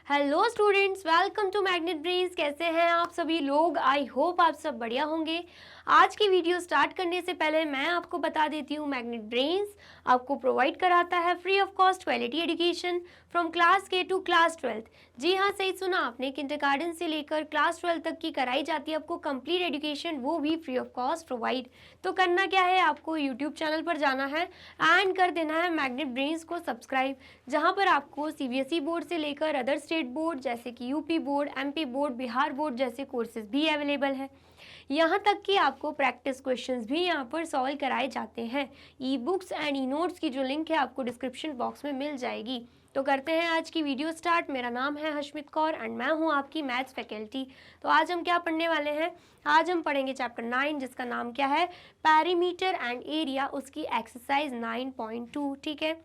Hello students, welcome to Magnet Brains. कैसे हैं आप सभी लोग? आई होप आप सब बढ़िया होंगे। आज की वीडियो स्टार्ट करने से पहले मैं आपको बता देती हूँ, मैग्नेट ब्रेन्स आपको प्रोवाइड कराता है free of cost quality education from class के टू क्लास 12th। जी हाँ, सही सुना आपने, किंडरगार्टन से लेकर क्लास 12 तक की कराई जाती है आपको कंप्लीट एजुकेशन, वो भी फ्री ऑफ कॉस्ट प्रोवाइड। तो करना क्या है, आपको यूट्यूब चैनल पर जाना है एंड कर देना है मैग्नेट ब्रेन्स को सब्सक्राइब, जहाँ पर आपको सीबीएसई बोर्ड से लेकर अदर स्टेट बोर्ड जैसे कि UP board, MP board, Bihar board जैसे कोर्सेज भी अवेलेबल है। यहाँ तक कि आपको प्रैक्टिस क्वेश्चंस भी यहाँ पर सॉल्व कराए जाते हैं। E books and e notes की जो लिंक है आपको डिस्क्रिप्शन बॉक्स में मिल जाएगी। तो करते हैं आज की वीडियो स्टार्ट। मेरा नाम है हशमित कौर एंड मैं हूँ आपकी मैथ्स फैकल्टी। तो आज हम क्या पढ़ने वाले हैं? आज हम पढ़ेंगे चैप्टर 9, जिसका नाम क्या है, पेरीमीटर एंड एरिया, उसकी एक्सरसाइज 9.2। ठीक है,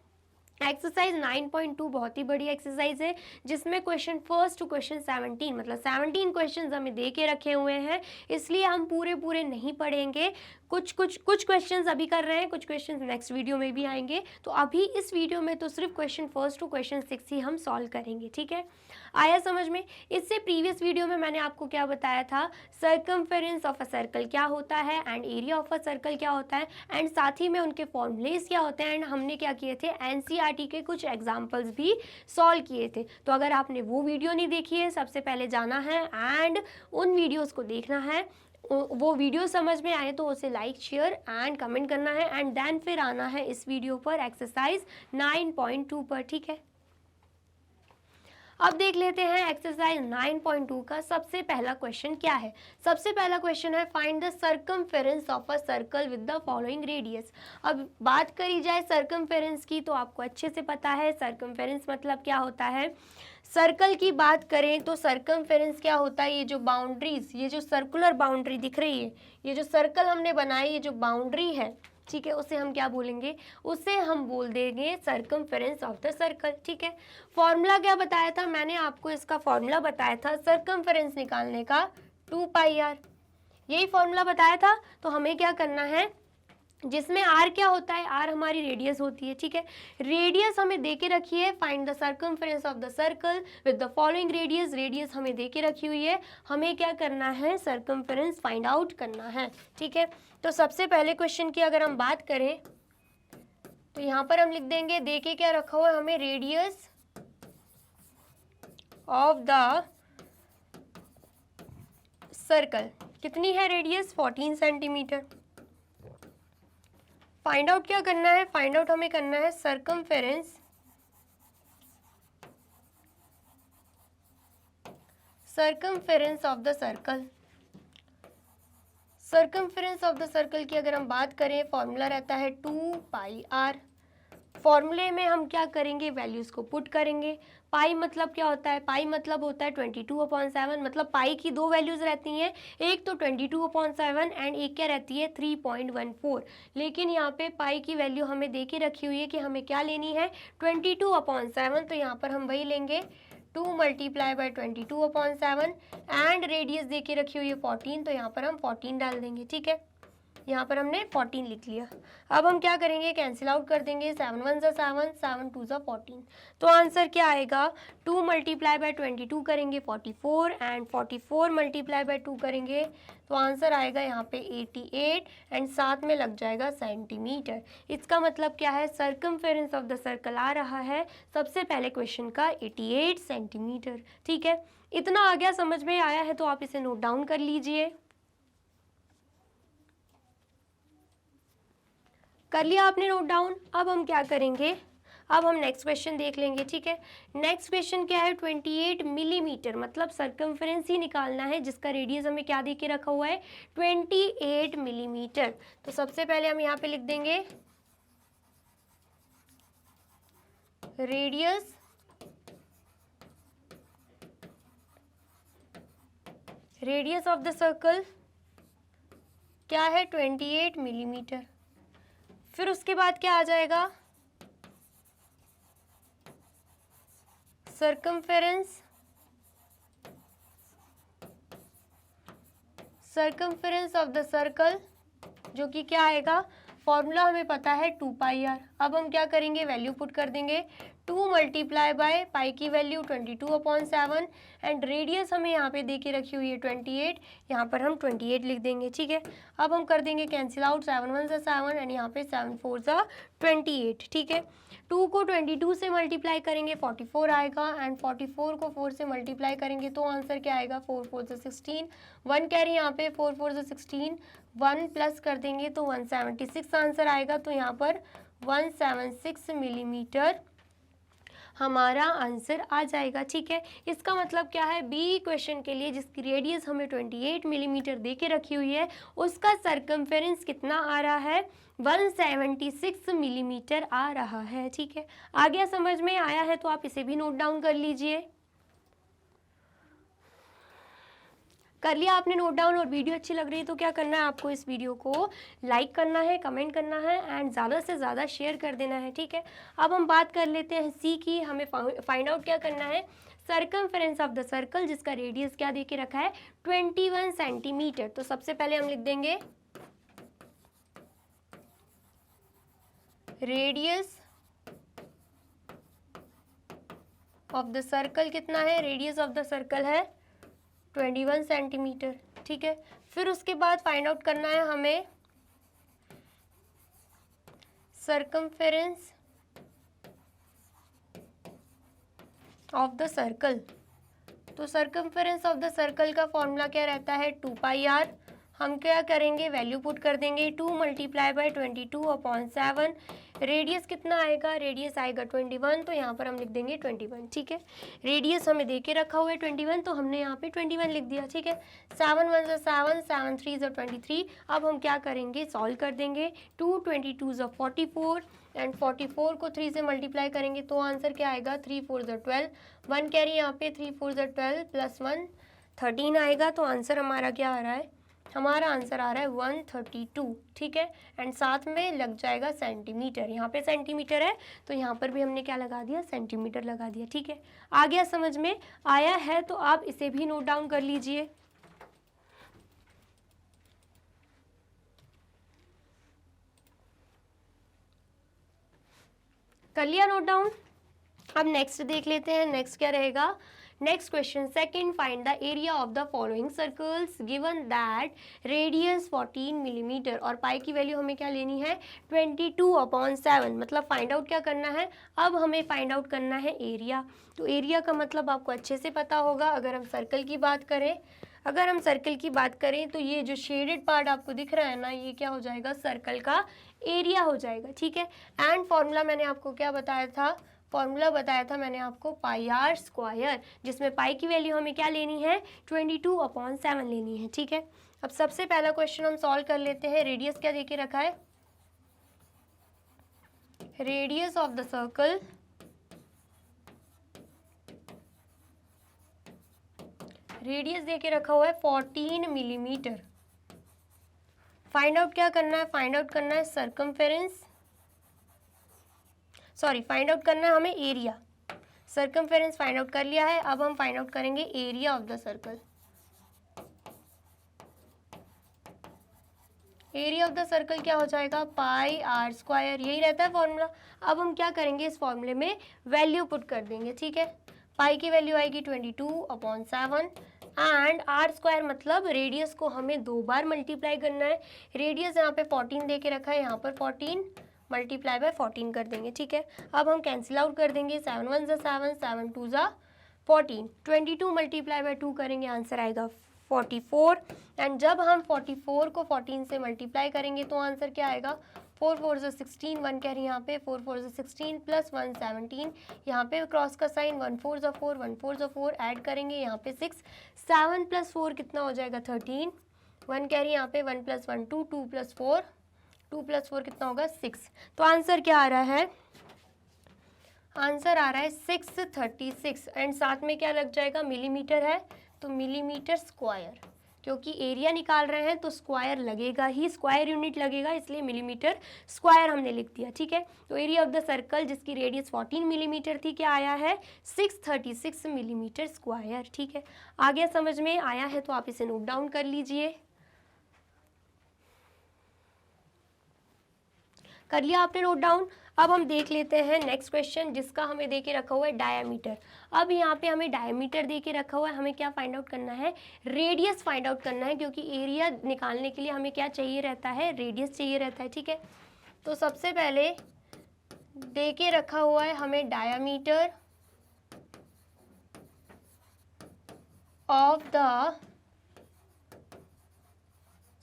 एक्सरसाइज 9.2 बहुत ही बड़ी एक्सरसाइज है, जिसमें क्वेश्चन फर्स्ट टू क्वेश्चन 17 मतलब 17 क्वेश्चन हमें दे के रखे हुए हैं, इसलिए हम पूरे नहीं पढ़ेंगे। कुछ क्वेश्चंस अभी कर रहे हैं, कुछ क्वेश्चंस नेक्स्ट वीडियो में भी आएंगे। तो अभी इस वीडियो में तो सिर्फ क्वेश्चन फर्स्ट टू क्वेश्चन 6 ही हम सॉल्व करेंगे। ठीक है, आया समझ में? इससे प्रीवियस वीडियो में मैंने आपको क्या बताया था, सर्कमफेरेंस ऑफ अ सर्कल क्या होता है and area of a circle क्या होता है, एंड साथ ही में उनके फॉर्मूलेस क्या होते हैं, एंड हमने क्या किए थे, एनसीईआरटी के कुछ एग्जाम्पल्स भी सॉल्व किए थे। तो अगर आपने वो वीडियो नहीं देखी है, सबसे पहले जाना है एंड उन वीडियोज़ को देखना है। वो वीडियो समझ में आए तो उसे लाइक, शेयर एंड कमेंट करना है, एंड देन फिर आना है इस वीडियो पर एक्सरसाइज 9.2 पर। ठीक है, अब देख लेते हैं एक्सरसाइज 9.2 का सबसे पहला क्वेश्चन क्या है। सबसे पहला क्वेश्चन है, find the circumference of a circle with the following radius. अब बात करी जाए सर्कमफेरेंस की, तो आपको अच्छे से पता है सर्कमफेरेंस मतलब क्या होता है। सर्कल की बात करें तो सर्कमफेरेंस क्या होता है, ये जो बाउंड्रीज, ये जो सर्कुलर बाउंड्री दिख रही है, ये जो सर्कल हमने बनाई, ये जो बाउंड्री है, ठीक है, उसे हम क्या बोलेंगे, उसे हम बोल देंगे सर्कमफेरेंस ऑफ द सर्कल। ठीक है, फॉर्मूला क्या बताया था मैंने आपको, इसका फॉर्मूला बताया था सर्कमफेरेंस निकालने का 2πr, यही फॉर्मूला बताया था। तो हमें क्या करना है, जिसमें आर क्या होता है, आर हमारी रेडियस होती है। ठीक है, रेडियस हमें दे के रखी है, find the circumference of the circle with the following radius, radius हमें दे के रखी हुई है, हमें क्या करना है, सर्कमफेरेंस फाइंड आउट करना है। ठीक है, तो सबसे पहले क्वेश्चन की अगर हम बात करें तो यहाँ पर हम लिख देंगे, दे के क्या रखा हुआ है हमें, रेडियस ऑफ द सर्कल कितनी है, रेडियस 14 सेंटीमीटर। फाइंड आउट क्या करना है, फाइंड आउट हमें करना है circumference of the circle. Circumference of the circle की अगर हम बात करें, फॉर्मूला रहता है 2πr। फॉर्मूले में हम क्या करेंगे, वैल्यूज को पुट करेंगे। पाई मतलब क्या होता है, पाई मतलब होता है 22/7, मतलब पाई की दो वैल्यूज रहती हैं, एक तो 22/7 एंड एक क्या रहती है 3.14। लेकिन यहाँ पे पाई की वैल्यू हमें दे के रखी हुई है कि हमें क्या लेनी है, 22/7, तो यहाँ पर हम वही लेंगे 2 × 22/7 एंड रेडियस दे के रखी हुई है 14, तो यहाँ पर हम 14 डाल देंगे। ठीक है, यहाँ पर हमने 14 लिख लिया। अब हम क्या करेंगे, कैंसिल आउट कर देंगे, 7 1 ज़ा 7, 7 2 ज़ा 14। तो आंसर क्या आएगा, 2 × 22 करेंगे 44 एंड 44 × 2 करेंगे तो आंसर आएगा यहाँ पे 88 एंड साथ में लग जाएगा सेंटीमीटर। इसका मतलब क्या है, सर्कमफेरेंस ऑफ द सर्कल आ रहा है सबसे पहले क्वेश्चन का 88 सेंटीमीटर। ठीक है, इतना आ गया, समझ में आया है तो आप इसे नोट डाउन कर लीजिए। कर लिया आपने नोट डाउन? अब हम क्या करेंगे, अब हम नेक्स्ट क्वेश्चन देख लेंगे। ठीक है, नेक्स्ट क्वेश्चन क्या है, 28 मिलीमीटर, मतलब सर्कमफेरेंस ही निकालना है जिसका रेडियस हमें क्या दे के रखा हुआ है, 28 मिलीमीटर। तो सबसे पहले हम यहाँ पे लिख देंगे रेडियस ऑफ द सर्कल क्या है, 28 मिलीमीटर। फिर उसके बाद क्या आ जाएगा, सर्कमफेरेंस ऑफ द सर्कल, जो कि क्या आएगा, फॉर्मूला हमें पता है 2πr। अब हम क्या करेंगे, वैल्यू पुट कर देंगे 2 मल्टीप्लाई बाय पाई की वैल्यू 22/7 एंड रेडियस हमें यहाँ पे दे के रखी हुई है 28, यहाँ पर हम 28 लिख देंगे, ठीक है। अब हम कर देंगे कैंसिल आउट, 7 1 7 एंड यहाँ पे 7 4 28, ठीक है। 2 को 22 से मल्टीप्लाई करेंगे 44 आएगा एंड 44 को 4 से मल्टीप्लाई करेंगे तो आंसर क्या आएगा 4 4 16, 1 कैरी यहाँ पे 4 4 16, 1 प्लस कर देंगे तो 176 आंसर आएगा। तो यहाँ पर 176 मिलीमीटर हमारा आंसर आ जाएगा, ठीक है। इसका मतलब क्या है, बी क्वेश्चन के लिए जिसकी रेडियस हमें 28 मिलीमीटर दे के रखी हुई है उसका सरकमफेरेंस कितना आ रहा है, 176 मिलीमीटर आ रहा है, ठीक है। आ गया, समझ में आया है तो आप इसे भी नोट डाउन कर लीजिए। कर लिया आपने नोट डाउन और वीडियो अच्छी लग रही है तो क्या करना है, आपको इस वीडियो को लाइक करना है, कमेंट करना है एंड ज़्यादा से ज़्यादा शेयर कर देना है, ठीक है। अब हम बात कर लेते हैं सी की। हमें फाइंड आउट क्या करना है, सर्कमफेरेंस ऑफ द सर्कल जिसका रेडियस क्या दे के रखा है 21 सेंटीमीटर। तो सबसे पहले हम लिख देंगे रेडियस ऑफ द सर्कल कितना है, रेडियस ऑफ द सर्कल है 21 सेंटीमीटर, ठीक है। फिर उसके बाद फाइंड आउट करना है हमें सर्कमफेरेंस ऑफ द सर्कल। तो सर्कमफेरेंस ऑफ द सर्कल का फॉर्मूला क्या रहता है 2πr। हम क्या करेंगे, वैल्यू पुट कर देंगे 2 मल्टीप्लाई बाय 22/7। रेडियस कितना आएगा, रेडियस आएगा 21, तो यहाँ पर हम लिख देंगे 21, ठीक है। रेडियस हमें दे के रखा हुआ है 21 तो हमने यहाँ पे 21 लिख दिया, ठीक है। 7 1 7, 7 3 23। अब हम क्या करेंगे, सॉल्व कर देंगे। 2 22 44 एंड 44 को 3 से मल्टीप्लाई करेंगे तो आंसर क्या आएगा 3 4 12, 1 कैरी यहाँ पे 3 4 12 प्लस 1 13 आएगा। तो आंसर हमारा क्या आ रहा है, हमारा आंसर आ रहा है 132, ठीक है। एंड साथ में लग जाएगा सेंटीमीटर, यहाँ पे सेंटीमीटर है तो यहाँ पर भी हमने क्या लगा दिया, सेंटीमीटर लगा दिया, ठीक है। आ गया, समझ में आया है तो आप इसे भी नोट डाउन कर लीजिए। कर लिया नोट डाउन। अब नेक्स्ट देख लेते हैं, नेक्स्ट क्या रहेगा। Next question second, find the area of the following circles given that radius 14 millimetre और पाई की वैल्यू हमें क्या लेनी है 22/7। मतलब फाइंड आउट क्या करना है, अब हमें फाइंड आउट करना है एरिया। तो एरिया का मतलब आपको अच्छे से पता होगा। अगर हम सर्कल की बात करें तो ये जो शेडेड पार्ट आपको दिख रहा है ना, ये क्या हो जाएगा, सर्कल का एरिया हो जाएगा, ठीक है। एंड फॉर्मूला मैंने आपको क्या बताया था, फॉर्मूला बताया था मैंने आपको पाई आर स्क्वायर, जिसमें पाई की वैल्यू हमें क्या लेनी है 22/7 लेनी है, ठीक है। अब सबसे पहला क्वेश्चन हम सॉल्व कर लेते हैं। रेडियस क्या देके रखा है, radius of the circle radius देके रखा हुआ है 14 मिलीमीटर। फाइंड आउट क्या करना है, फाइंड आउट करना है सर्कमफेरेंस, फाइंड आउट करना है हमें एरिया। सर्कमफेरेंस फाइंड आउट कर लिया है, अब हम फाइंड आउट करेंगे area of the circle. Area of the circle क्या हो जाएगा पाई आर स्क्वायर, यही रहता है फॉर्मूला। अब हम क्या करेंगे, इस फॉर्मूले में वैल्यू पुट कर देंगे, ठीक है। पाई की वैल्यू आएगी 22/7 एंड आर स्क्वायर मतलब रेडियस को हमें 2 बार मल्टीप्लाई करना है। रेडियस यहाँ पे 14 दे के रखा है, यहाँ पर 14 मल्टीप्लाई बाय 14 कर देंगे, ठीक है। अब हम कैंसिल आउट कर देंगे, 7 1 7, 7 2 14, 22 मल्टीप्लाई बाय 2 करेंगे, आंसर आएगा 44। एंड जब हम 44 को 14 से मल्टीप्लाई करेंगे तो आंसर क्या आएगा 4 4 16, 1 कैरी यहाँ पे 4 4 16 प्लस 1 17, यहाँ पे क्रॉस का साइन 1 4 4, 1 4 4 ऐड करेंगे यहाँ पे 6, 7 प्लस 4 कितना हो जाएगा 13, 1 कैरी यहाँ पे 1 प्लस 1 2, 2 प्लस 4, 2 प्लस 4 कितना होगा 6। तो आंसर क्या आ रहा है, आंसर आ रहा है 636 एंड साथ में क्या लग जाएगा, मिलीमीटर है तो मिलीमीटर स्क्वायर, क्योंकि एरिया निकाल रहे हैं तो स्क्वायर लगेगा ही, स्क्वायर यूनिट लगेगा, इसलिए मिलीमीटर स्क्वायर हमने लिख दिया, ठीक है। तो एरिया ऑफ द सर्कल जिसकी रेडियस 14 मिलीमीटर थी क्या आया है 636 मिलीमीटर स्क्वायर, ठीक है। आ गया, समझ में आया है तो आप इसे नोट डाउन कर लीजिए। कर लिया आपने नोट डाउन। अब हम देख लेते हैं नेक्स्ट क्वेश्चन, जिसका हमें दे के रखा हुआ है डायामीटर। अब यहाँ पे हमें डायामीटर दे के रखा हुआ है, हमें क्या फाइंड आउट करना है, रेडियस फाइंड आउट करना है, क्योंकि एरिया निकालने के लिए हमें क्या चाहिए रहता है, रेडियस चाहिए रहता है, ठीक है। तो सबसे पहले दे के रखा हुआ है हमें diameter of the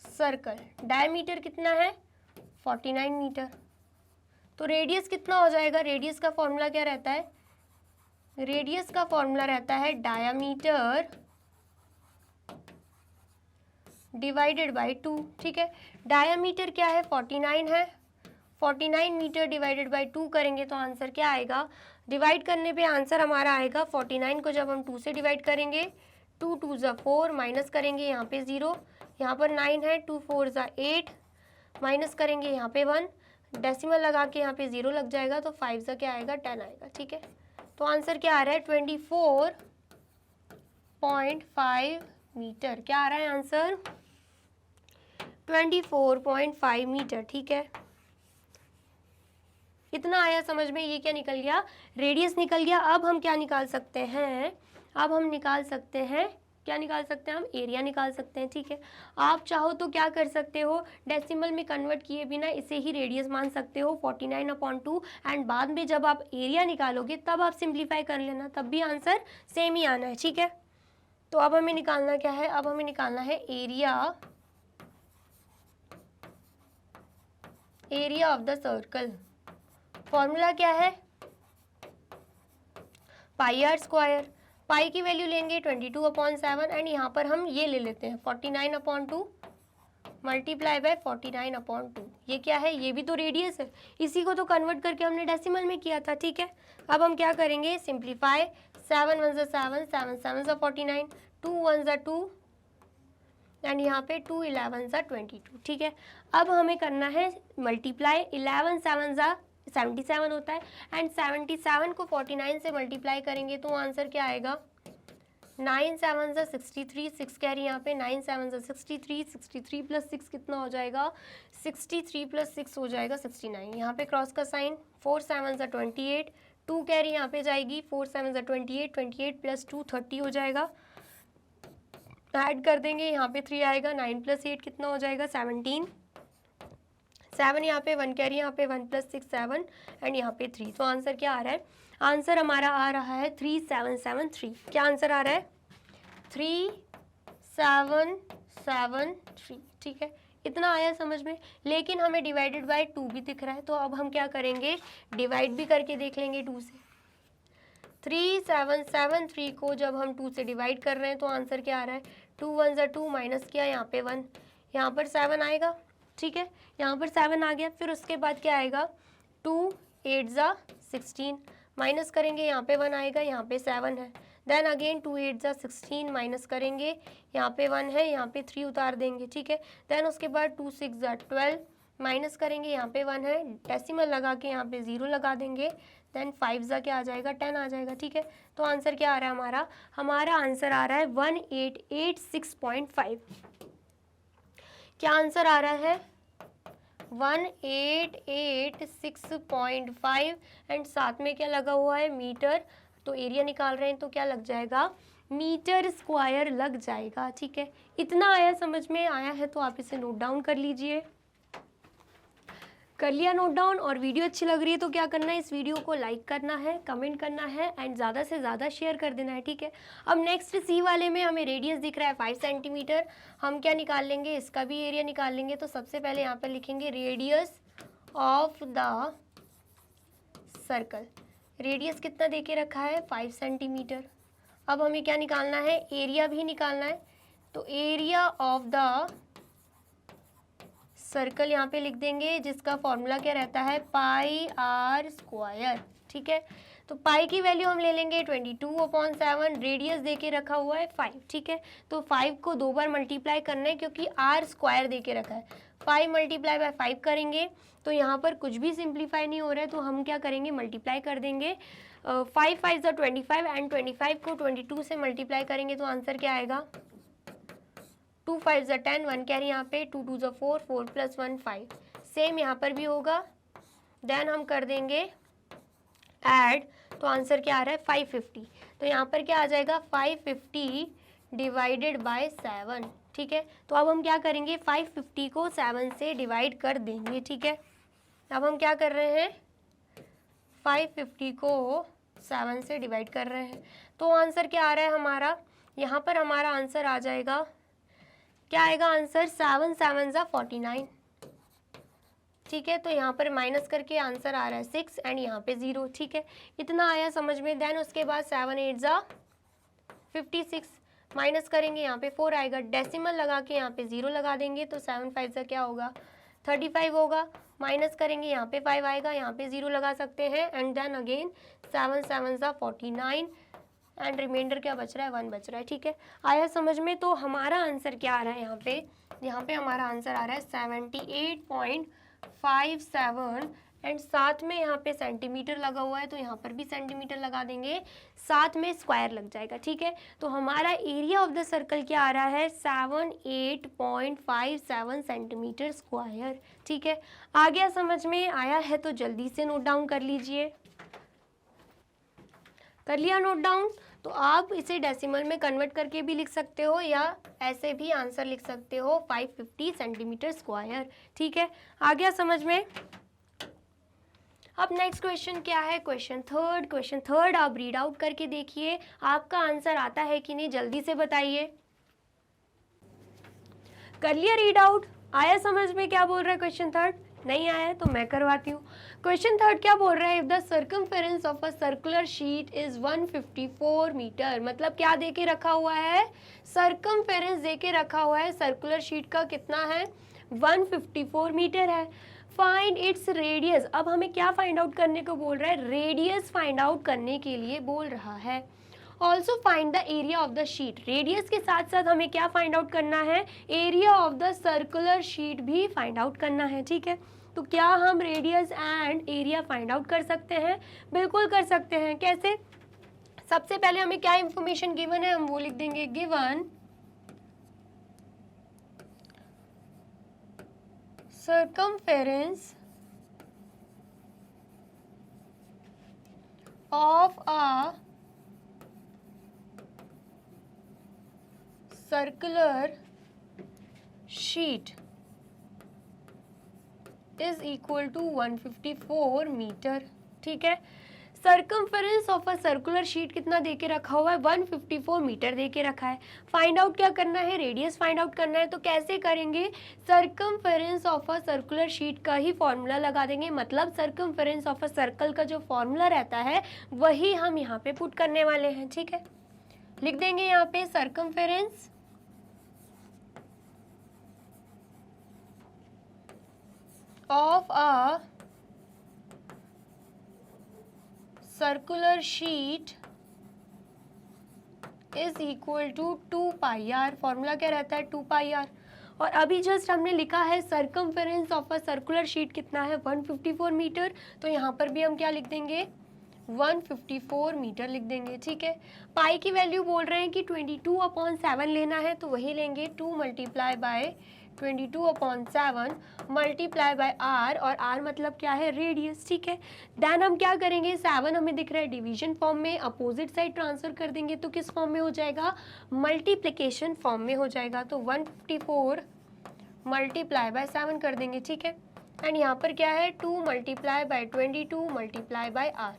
circle. Diameter कितना है, 49 मीटर। तो रेडियस कितना हो जाएगा, रेडियस का फॉर्मूला क्या रहता है, रेडियस का फॉर्मूला रहता है डायमीटर डिवाइडेड बाय 2, ठीक है। डायमीटर क्या है, 49 है, 49 मीटर डिवाइडेड बाय 2 करेंगे तो आंसर क्या आएगा, डिवाइड करने पे आंसर हमारा आएगा 49 को जब हम 2 से डिवाइड करेंगे, 2 2 ज़ा 4, माइनस करेंगे यहाँ पे 0, यहाँ पर 9 है, 2 4 ज़ा 8, माइनस करेंगे यहाँ पे 1, डेसिमल लगा के यहाँ पे 0 लग जाएगा, तो 5 ज़ा क्या आएगा, 10 आएगा, ठीक है। तो आंसर क्या आ रहा है, 24.5 मीटर। क्या आ रहा है आंसर, 24.5 मीटर, ठीक है। इतना आया समझ में, ये क्या निकल गया, रेडियस निकल गया। अब हम क्या निकाल सकते हैं, अब हम निकाल सकते हैं, क्या निकाल सकते हैं हम, एरिया निकाल सकते हैं, ठीक है। आप चाहो तो क्या कर सकते हो, डेसिमल में कन्वर्ट किए बिना इसे ही रेडियस मान सकते हो 49/2, एंड बाद में जब आप एरिया निकालोगे तब आप सिंप्लीफाई कर लेना, तब भी आंसर सेम ही आना है, ठीक है। तो अब हमें निकालना क्या है, अब हमें निकालना है area of the circle. Formula क्या है, पाई आर स्क्वायर। पाई की वैल्यू लेंगे 22/7, एंड यहाँ पर हम ये ले लेते हैं 49/2 मल्टीप्लाई बाय 49/2। ये क्या है, ये भी तो रेडियस है, इसी को तो कन्वर्ट करके हमने डेसिमल में किया था, ठीक है। अब हम क्या करेंगे, सिंप्लीफाई, 7 1 7, 7 7 49, 2 1 2, एंड यहाँ पे 2 11 22, ठीक है। अब हमें करना है मल्टीप्लाई, 11 7 77 होता है, एंड 77 को 49 से मल्टीप्लाई करेंगे तो आंसर क्या आएगा, 9 7 63, 6 कैरी यहाँ पे, 9 7 63, 63 प्लस 6 कितना हो जाएगा, 63 प्लस 6 हो जाएगा 69, यहाँ पे क्रॉस का साइन, 4 7 28, 2 कैरी यहाँ पे जाएगी, 4 7 28, 28 प्लस 2 30 हो जाएगा, ऐड कर देंगे यहाँ पे 3 आएगा, 9 प्लस 8 कितना हो जाएगा, 17, 7 यहाँ पे 1 कैरी, यहाँ पे 1 प्लस 6 7, एंड यहाँ पे 3। तो आंसर क्या आ रहा है, आंसर हमारा आ रहा है 3773। क्या आंसर आ रहा है, 3773, ठीक है। इतना आया समझ में, लेकिन हमें डिवाइडेड बाय 2 भी दिख रहा है, तो अब हम क्या करेंगे, डिवाइड भी करके देख लेंगे 2 से। 3773 को जब हम 2 से डिवाइड कर रहे हैं तो आंसर क्या आ रहा है, 2 1 2, माइनस किया यहाँ पे 1, यहाँ पर 7 आएगा, ठीक है, यहाँ पर 7 आ गया। फिर उसके बाद क्या आएगा, 2 8 16, माइनस करेंगे यहाँ पे 1 आएगा, यहाँ पे 7 है, देन अगेन 2 8 16, माइनस करेंगे यहाँ पे 1 है, यहाँ पे 3 उतार देंगे, ठीक है। देन उसके बाद 2 6 12, माइनस करेंगे यहाँ पे 1 है, डेसिमल लगा के यहाँ पे 0 लगा देंगे, देन 5 क्या आ जाएगा, 10 आ जाएगा, ठीक है। तो आंसर क्या आ रहा है हमारा आंसर आ रहा है 1886.5। क्या आंसर आ रहा है, 1886.5, एंड साथ में क्या लगा हुआ है, मीटर। तो एरिया निकाल रहे हैं तो क्या लग जाएगा, मीटर स्क्वायर लग जाएगा, ठीक है। इतना आया समझ में, आया है तो आप इसे नोट डाउन कर लीजिए। कर लिया नोट डाउन, और वीडियो अच्छी लग रही है तो क्या करना है, इस वीडियो को लाइक करना है, कमेंट करना है, एंड ज़्यादा से ज़्यादा शेयर कर देना है, ठीक है। अब नेक्स्ट सी वाले में हमें रेडियस दिख रहा है 5 सेंटीमीटर, हम क्या निकाल लेंगे, इसका भी एरिया निकाल लेंगे। तो सबसे पहले यहाँ पर लिखेंगे radius of the circle. Radius कितना दे के रखा है, 5 सेंटीमीटर। अब हमें क्या निकालना है, एरिया भी निकालना है। तो एरिया ऑफ द सर्कल यहाँ पे लिख देंगे, जिसका फॉर्मूला क्या रहता है, पाई आर स्क्वायर, ठीक है। तो पाई की वैल्यू हम ले लेंगे 22/7, रेडियस दे के रखा हुआ है 5, ठीक है। तो 5 को 2 बार मल्टीप्लाई करना है, क्योंकि आर स्क्वायर दे के रखा है। 5 मल्टीप्लाई बाय 5 करेंगे तो यहाँ पर कुछ भी सिंप्लीफाई नहीं हो रहा है, तो हम क्या करेंगे, मल्टीप्लाई कर देंगे। 5 5 25, एंड 25 को 22 से मल्टीप्लाई करेंगे तो आंसर क्या आएगा, 2 5 10, 1 कैरी यहाँ पे, 2 2 4, 4 प्लस 1 5। सेम यहाँ पर भी होगा, देन हम कर देंगे ऐड, तो आंसर क्या आ रहा है 550। तो यहाँ पर क्या आ जाएगा 550 डिवाइडेड बाय 7, ठीक है। तो अब हम क्या करेंगे 550 को 7 से डिवाइड कर देंगे, ठीक है। अब हम क्या कर रहे हैं 550 को 7 से डिवाइड कर रहे हैं, तो आंसर क्या आ रहा है हमारा, यहाँ पर हमारा आंसर आ जाएगा, क्या आएगा आंसर 7 7 ज़ा 49, ठीक है। तो यहाँ पर माइनस करके आंसर आ रहा है 6 एंड यहाँ पे 0, ठीक है। इतना आया समझ में। देन उसके बाद 7 8 ज़ा 56, माइनस करेंगे यहाँ पे 4 आएगा, डेसिमल लगा के यहाँ पे 0 लगा देंगे, तो 7 5 ज़ा क्या होगा 35 होगा, माइनस करेंगे यहाँ पे 5 आएगा, यहाँ पे 0 लगा सकते हैं एंड देन अगेन 7 7 ज़ा 49 एंड रिमाइंडर क्या बच रहा है 1 बच रहा है, ठीक है। आया समझ में। तो हमारा आंसर क्या आ रहा है यहाँ पे हमारा आंसर आ रहा है 78.57 एंड साथ में यहाँ पे सेंटीमीटर लगा हुआ है, तो यहाँ पर भी सेंटीमीटर लगा देंगे, साथ में स्क्वायर लग जाएगा, ठीक है। तो हमारा एरिया ऑफ द सर्कल क्या आ रहा है 78.57 सेंटीमीटर स्क्वायर, ठीक है। आ गया समझ में। आया है तो जल्दी से नोट डाउन कर लीजिए। कर लिया नोट डाउन। तो आप इसे डेसिमल में कन्वर्ट करके भी लिख सकते हो या ऐसे भी आंसर लिख सकते हो 550 सेंटीमीटर स्क्वायर, ठीक है। आ गया समझ में। अब नेक्स्ट क्वेश्चन क्या है, क्वेश्चन थर्ड आप रीड आउट करके देखिए, आपका आंसर आता है कि नहीं जल्दी से बताइए। कर लिया रीड आउट, आया समझ में क्या बोल रहा है क्वेश्चन थर्ड? नहीं आया है तो मैं करवाती हूँ। क्वेश्चन थर्ड क्या बोल रहा है, if the circumference of a circular sheet is 154 metre, मतलब क्या दे के रखा हुआ है, सर्कमफेरेंस दे के रखा हुआ है, सर्कुलर शीट का कितना है 154 मीटर है। फाइंड इट्स रेडियस, अब हमें क्या फाइंड आउट करने को बोल रहा है, रेडियस फाइंड आउट करने के लिए बोल रहा है। Also find the area of the sheet, radius के साथ साथ हमें क्या फाइंड आउट करना है, area of the circular sheet भी फाइंड आउट करना है, ठीक है। तो क्या हम radius and area find out कर सकते हैं? बिल्कुल कर सकते हैं। कैसे? सबसे पहले हमें क्या इंफॉर्मेशन गिवन है, हम वो लिख देंगे, given circumference of a circular sheet is equal to 154 metre, ठीक है। Circumference of a circular sheet कितना दे के रखा हुआ है, 154 मीटर दे के रखा है। फाइंड आउट क्या करना है, रेडियस फाइंड आउट करना है। तो कैसे करेंगे, circumference of a circular sheet का ही फॉर्मूला लगा देंगे, मतलब सर्कमफेरेंस ऑफ अ सर्कल का जो फॉर्मूला रहता है वही हम यहाँ पे पुट करने वाले हैं, ठीक है। लिख देंगे यहाँ पे circumference of a circular sheet is equal to 2 pi R, formula क्या रहता है 2 पाई आर। और अभी जस्ट हमने लिखा है circumference of a circular sheet कितना है 154 मीटर, तो यहाँ पर भी हम क्या लिख देंगे 154 मीटर लिख देंगे, ठीक है। पाई की वैल्यू बोल रहे हैं कि 22/7 लेना है, तो वही लेंगे 2 multiply by 22/7 multiply by R, और आर मतलब क्या है रेडियस, ठीक है। देन हम क्या करेंगे, 7 हमें दिख रहा है डिवीजन फॉर्म में, अपोजिट साइड ट्रांसफर कर देंगे तो किस फॉर्म में हो जाएगा, मल्टीप्लिकेशन फॉर्म में हो जाएगा। तो 154 मल्टीप्लाई बाय 7 कर देंगे, ठीक है। एंड यहाँ पर क्या है 2 multiply by 22 multiply by R,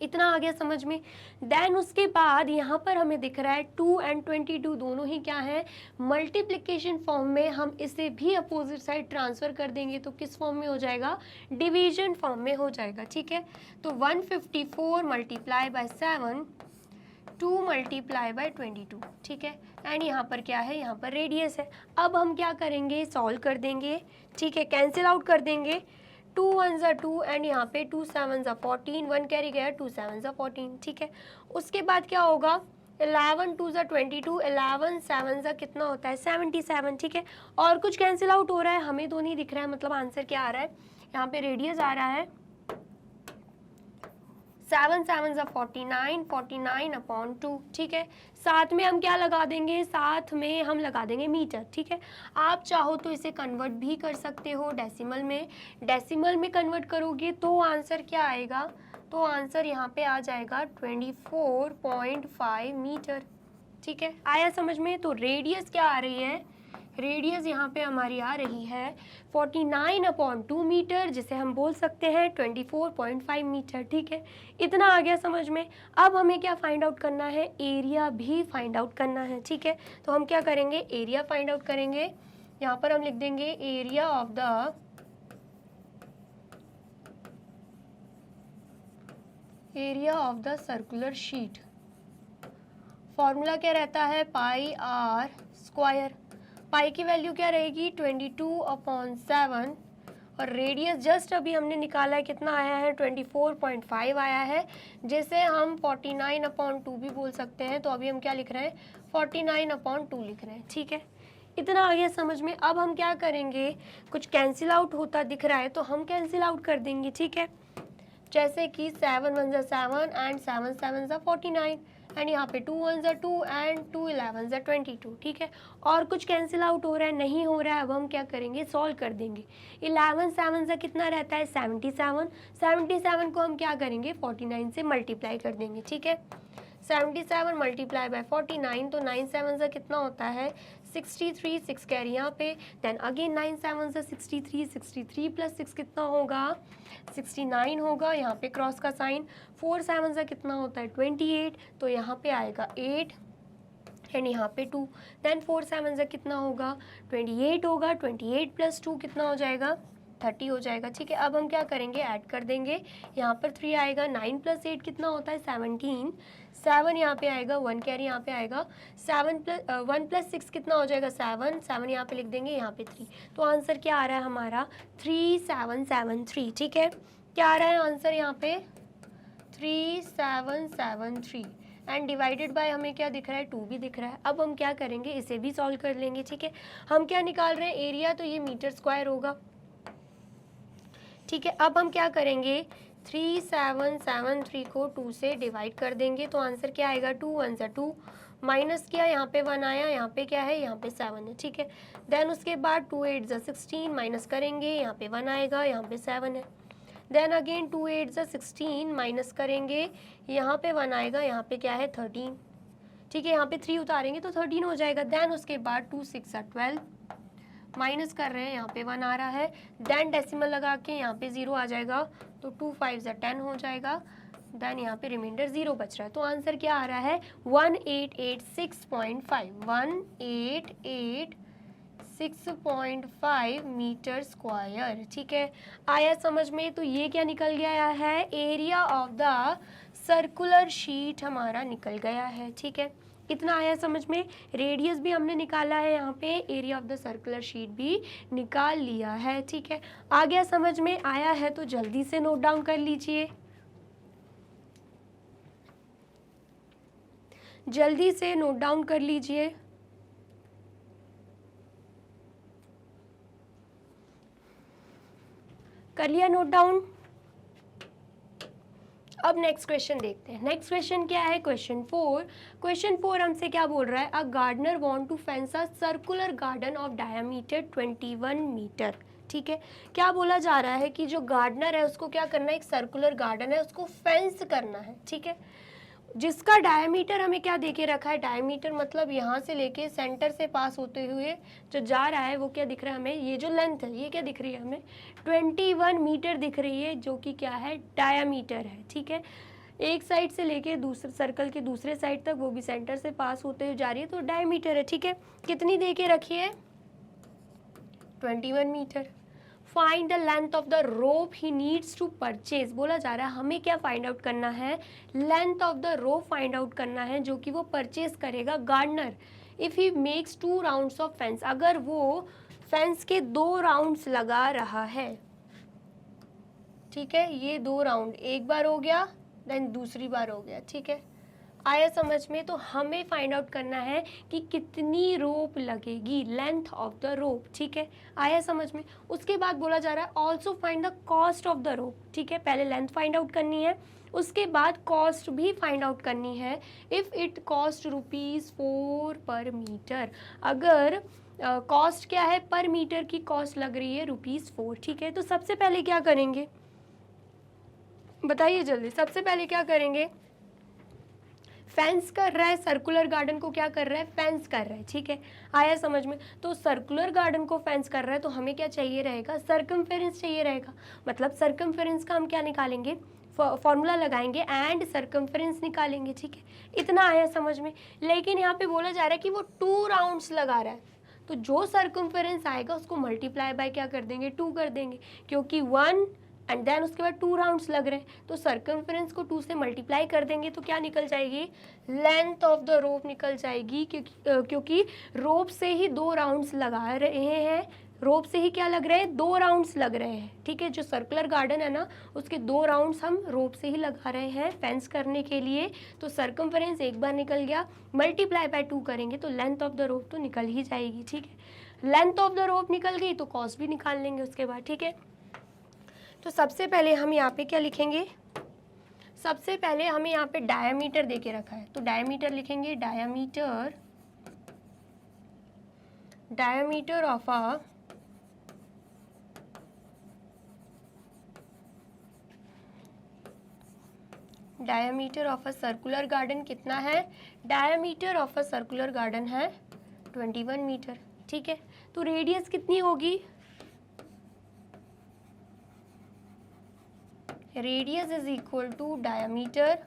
इतना आ गया समझ में। देन उसके बाद यहाँ पर हमें दिख रहा है 2 एंड 22 दोनों ही क्या है मल्टीप्लिकेशन फॉर्म में, हम इसे भी अपोजिट साइड ट्रांसफर कर देंगे तो किस फॉर्म में हो जाएगा, डिवीजन फॉर्म में हो जाएगा, ठीक है। तो 154 मल्टीप्लाई बाय 7 2 मल्टीप्लाई बाय 22, ठीक है। एंड यहाँ पर क्या है, यहाँ पर रेडियस है। अब हम क्या करेंगे, सॉल्व कर देंगे, ठीक है, कैंसिल आउट कर देंगे, 2 1 ज़ा 2 एंड यहाँ पे 2 7 ज़ा 14, 1 कैरी गया 2 7 ज़ा 14, ठीक है। उसके बाद क्या होगा 11 2 ज़ा 22, 11 7 ज़ा कितना होता है 77, ठीक है। और कुछ कैंसिल आउट हो रहा है, हमें तो नहीं दिख रहा है, मतलब आंसर क्या आ रहा है, यहाँ पे रेडियस आ रहा है 7 7 ज़ा 49, 49 अपॉन 2, ठीक है। साथ में हम क्या लगा देंगे, साथ में हम लगा देंगे मीटर, ठीक है। आप चाहो तो इसे कन्वर्ट भी कर सकते हो डेसिमल में। डेसिमल में कन्वर्ट करोगे तो आंसर क्या आएगा, तो आंसर यहाँ पे आ जाएगा 24.5 मीटर, ठीक है। आया समझ में। तो रेडियस क्या आ रही है, रेडियस यहाँ पे हमारी आ रही है 49/2 मीटर, जिसे हम बोल सकते हैं 24.5 मीटर, ठीक है। इतना आ गया समझ में। अब हमें क्या फाइंड आउट करना है, एरिया भी फाइंड आउट करना है, ठीक है। तो हम क्या करेंगे, एरिया फाइंड आउट करेंगे। यहाँ पर हम लिख देंगे area of the circular sheet. Formula क्या रहता है, पाई आर स्क्वायर। पाई की वैल्यू क्या रहेगी 22/7, और रेडियस जस्ट अभी हमने निकाला है, कितना आया है 24.5 आया है, जिसे हम 49/2 भी बोल सकते हैं। तो अभी हम क्या लिख रहे हैं, 49/2 लिख रहे हैं, ठीक है। इतना आ गया समझ में। अब हम क्या करेंगे, कुछ कैंसिल आउट होता दिख रहा है तो हम कैंसिल आउट कर देंगे, ठीक है। जैसे कि 7 1 ज़ा 7 एंड 7 7 ज़ा 49, एंड यहाँ पे 2 1 ज़ा 2 एंड 2 11 ज़ा 22, ठीक है। और कुछ कैंसिल आउट हो रहा है, नहीं हो रहा है। अब हम क्या करेंगे, सॉल्व कर देंगे। 11 7 ज़ा कितना रहता है 77, 77 को हम क्या करेंगे 49 से मल्टीप्लाई कर देंगे, ठीक है। 77 मल्टीप्लाई बाय 49, तो 9 7 ज़ा कितना होता है 63, 6 कैरी यहाँ पे, देन अगेन 9 7 ज़ा 63, 63 प्लस 6 कितना होगा 69 होगा, यहाँ पे क्रॉस का साइन। 4 7 ज़ा कितना होता है 28, तो यहाँ पे आएगा 8 एंड यहाँ पे 2, देन 4 7 ज़ा कितना होगा 28 होगा, 28 प्लस 2 कितना हो जाएगा 30 हो जाएगा, ठीक है। अब हम क्या करेंगे, ऐड कर देंगे। यहाँ पर 3 आएगा, 9 प्लस 8 कितना होता है 17, 7 यहाँ पे आएगा, 1 कैरी यहाँ पे आएगा, 1 प्लस 6 कितना हो जाएगा 7, 7 यहाँ पे लिख देंगे, यहाँ पे 3। तो आंसर क्या आ रहा है हमारा 3773, ठीक है। क्या आ रहा है आंसर यहाँ पे 3773, एंड डिवाइडेड बाय हमें क्या दिख रहा है 2 भी दिख रहा है। अब हम क्या करेंगे, इसे भी सॉल्व कर लेंगे, ठीक है। हम क्या निकाल रहे हैं, एरिया, तो ये मीटर स्क्वायर होगा, ठीक है। अब हम क्या करेंगे, 3773 को 2 से डिवाइड कर देंगे, तो आंसर क्या आएगा 2 1 ज़ा 2, माइनस किया, यहाँ पे 1 आया, यहाँ पे क्या है, यहाँ पे 7 है, ठीक है। देन उसके बाद 2 8 ज़ा 16, माइनस करेंगे, यहाँ पे 1 आएगा, यहाँ पे 7 है। देन अगेन 2 8 ज़ा 16, माइनस करेंगे, यहाँ पे 1 आएगा, यहाँ पे क्या है 13, ठीक है। यहाँ पे 3 उतारेंगे तो 13 हो जाएगा। देन उसके बाद 2 6 ज़ा 12, माइनस कर रहे हैं, यहाँ पे 1 आ रहा है, देन डेसिमल लगा के यहाँ पे 0 आ जाएगा, तो 2 5 ज़ा 10 हो जाएगा, देन यहाँ पे रिमाइंडर 0 बच रहा है। तो आंसर क्या आ रहा है 1886.5, 1886.5 मीटर स्क्वायर, ठीक है। आया समझ में। तो ये क्या निकल गया है, area of the circular sheet हमारा निकल गया है, ठीक है। इतना आया समझ में। रेडियस भी हमने निकाला है, यहाँ पे area of the circular sheet भी निकाल लिया है, ठीक है। आ गया समझ में, आया है तो जल्दी से नोट डाउन कर लीजिए, जल्दी से नोट डाउन कर लीजिए। कर लिया नोट डाउन। अब नेक्स्ट क्वेश्चन देखते हैं। नेक्स्ट क्वेश्चन क्या है, क्वेश्चन 4। क्वेश्चन 4 हमसे क्या बोल रहा है, a gardener want to fence a circular garden of diameter 21 metre, ठीक है। क्या बोला जा रहा है कि जो गार्डनर है उसको क्या करना है, एक सर्कुलर गार्डन है उसको फेंस करना है, ठीक है। जिसका डायमीटर हमें क्या देके रखा है, डायमीटर मतलब यहाँ से लेके सेंटर से पास होते हुए जो जा रहा है वो क्या दिख रहा है हमें, ये जो लेंथ है ये क्या दिख रही है हमें 21 मीटर दिख रही है, जो कि क्या है डायमीटर है, ठीक है। एक साइड से लेके दूसरे सर्कल के दूसरे साइड तक, वो भी सेंटर से पास होते हुए जा रही है, तो डायमीटर है, ठीक है। कितनी दे के रखी है 21 metre. Find the length of the rope he needs to purchase, बोला जा रहा है हमें क्या फाइंड आउट करना है, length of the rope find out करना है जो कि वो परचेज करेगा gardener. If he makes 2 rounds of fence, अगर वो फेंस के 2 राउंड्स लगा रहा है, ठीक है। ये 2 राउंड, एक बार हो गया देन दूसरी बार हो गया, ठीक है। आया समझ में? तो हमें फाइंड आउट करना है कि कितनी रोप लगेगी, लेंथ ऑफ द रोप, ठीक है। आया समझ में? उसके बाद बोला जा रहा है also find the cost of the रोप, ठीक है। पहले लेंथ फाइंड आउट करनी है, उसके बाद कॉस्ट भी फाइंड आउट करनी है। इफ़ इट कॉस्ट ₹4 पर मीटर, अगर कॉस्ट क्या है, पर मीटर की कॉस्ट लग रही है ₹4, ठीक है। तो सबसे पहले क्या करेंगे, बताइए जल्दी, सबसे पहले क्या करेंगे? फेंस कर रहा है, सर्कुलर गार्डन को क्या कर रहा है, फेंस कर रहा है, ठीक है। आया समझ में? तो सर्कुलर गार्डन को फेंस कर रहा है तो हमें क्या चाहिए रहेगा, सर्कमफेरेंस चाहिए रहेगा। मतलब सर्कमफेरेंस का हम क्या निकालेंगे, फॉर्मूला लगाएंगे एंड सर्कमफेरेंस निकालेंगे, ठीक है। इतना आया समझ में? लेकिन यहाँ पे बोला जा रहा है कि वो 2 राउंड्स लगा रहा है, तो जो सर्कमफेरेंस आएगा उसको मल्टीप्लाई बाय क्या कर देंगे, 2 कर देंगे, क्योंकि 1 एंड देन उसके बाद 2 राउंड्स लग रहे हैं, तो सर्कमफेरेंस को 2 से मल्टीप्लाई कर देंगे तो क्या निकल जाएगी, लेंथ ऑफ द रोप निकल जाएगी, क्योंकि रोप से ही 2 राउंड्स लगा रहे हैं, रोप से ही क्या लग रहे हैं, 2 राउंड्स लग रहे हैं, ठीक है। जो सर्कुलर गार्डन है ना, उसके 2 राउंड्स हम रोप से ही लगा रहे हैं फेंस करने के लिए। तो सर्कमफेरेंस एक बार निकल गया, मल्टीप्लाई बाय 2 करेंगे तो लेंथ ऑफ द रोप तो निकल ही जाएगी, ठीक है। लेंथ ऑफ द रोप निकल गई तो कॉस्ट भी निकाल लेंगे उसके बाद, ठीक है। तो सबसे पहले हम यहाँ पे क्या लिखेंगे, सबसे पहले हमें यहाँ पे डायामीटर दे के रखा है, तो डायामीटर लिखेंगे, diameter of a circular garden कितना है, diameter of a circular garden है 21 मीटर, ठीक है। तो रेडियस कितनी होगी, radius is equal to diameter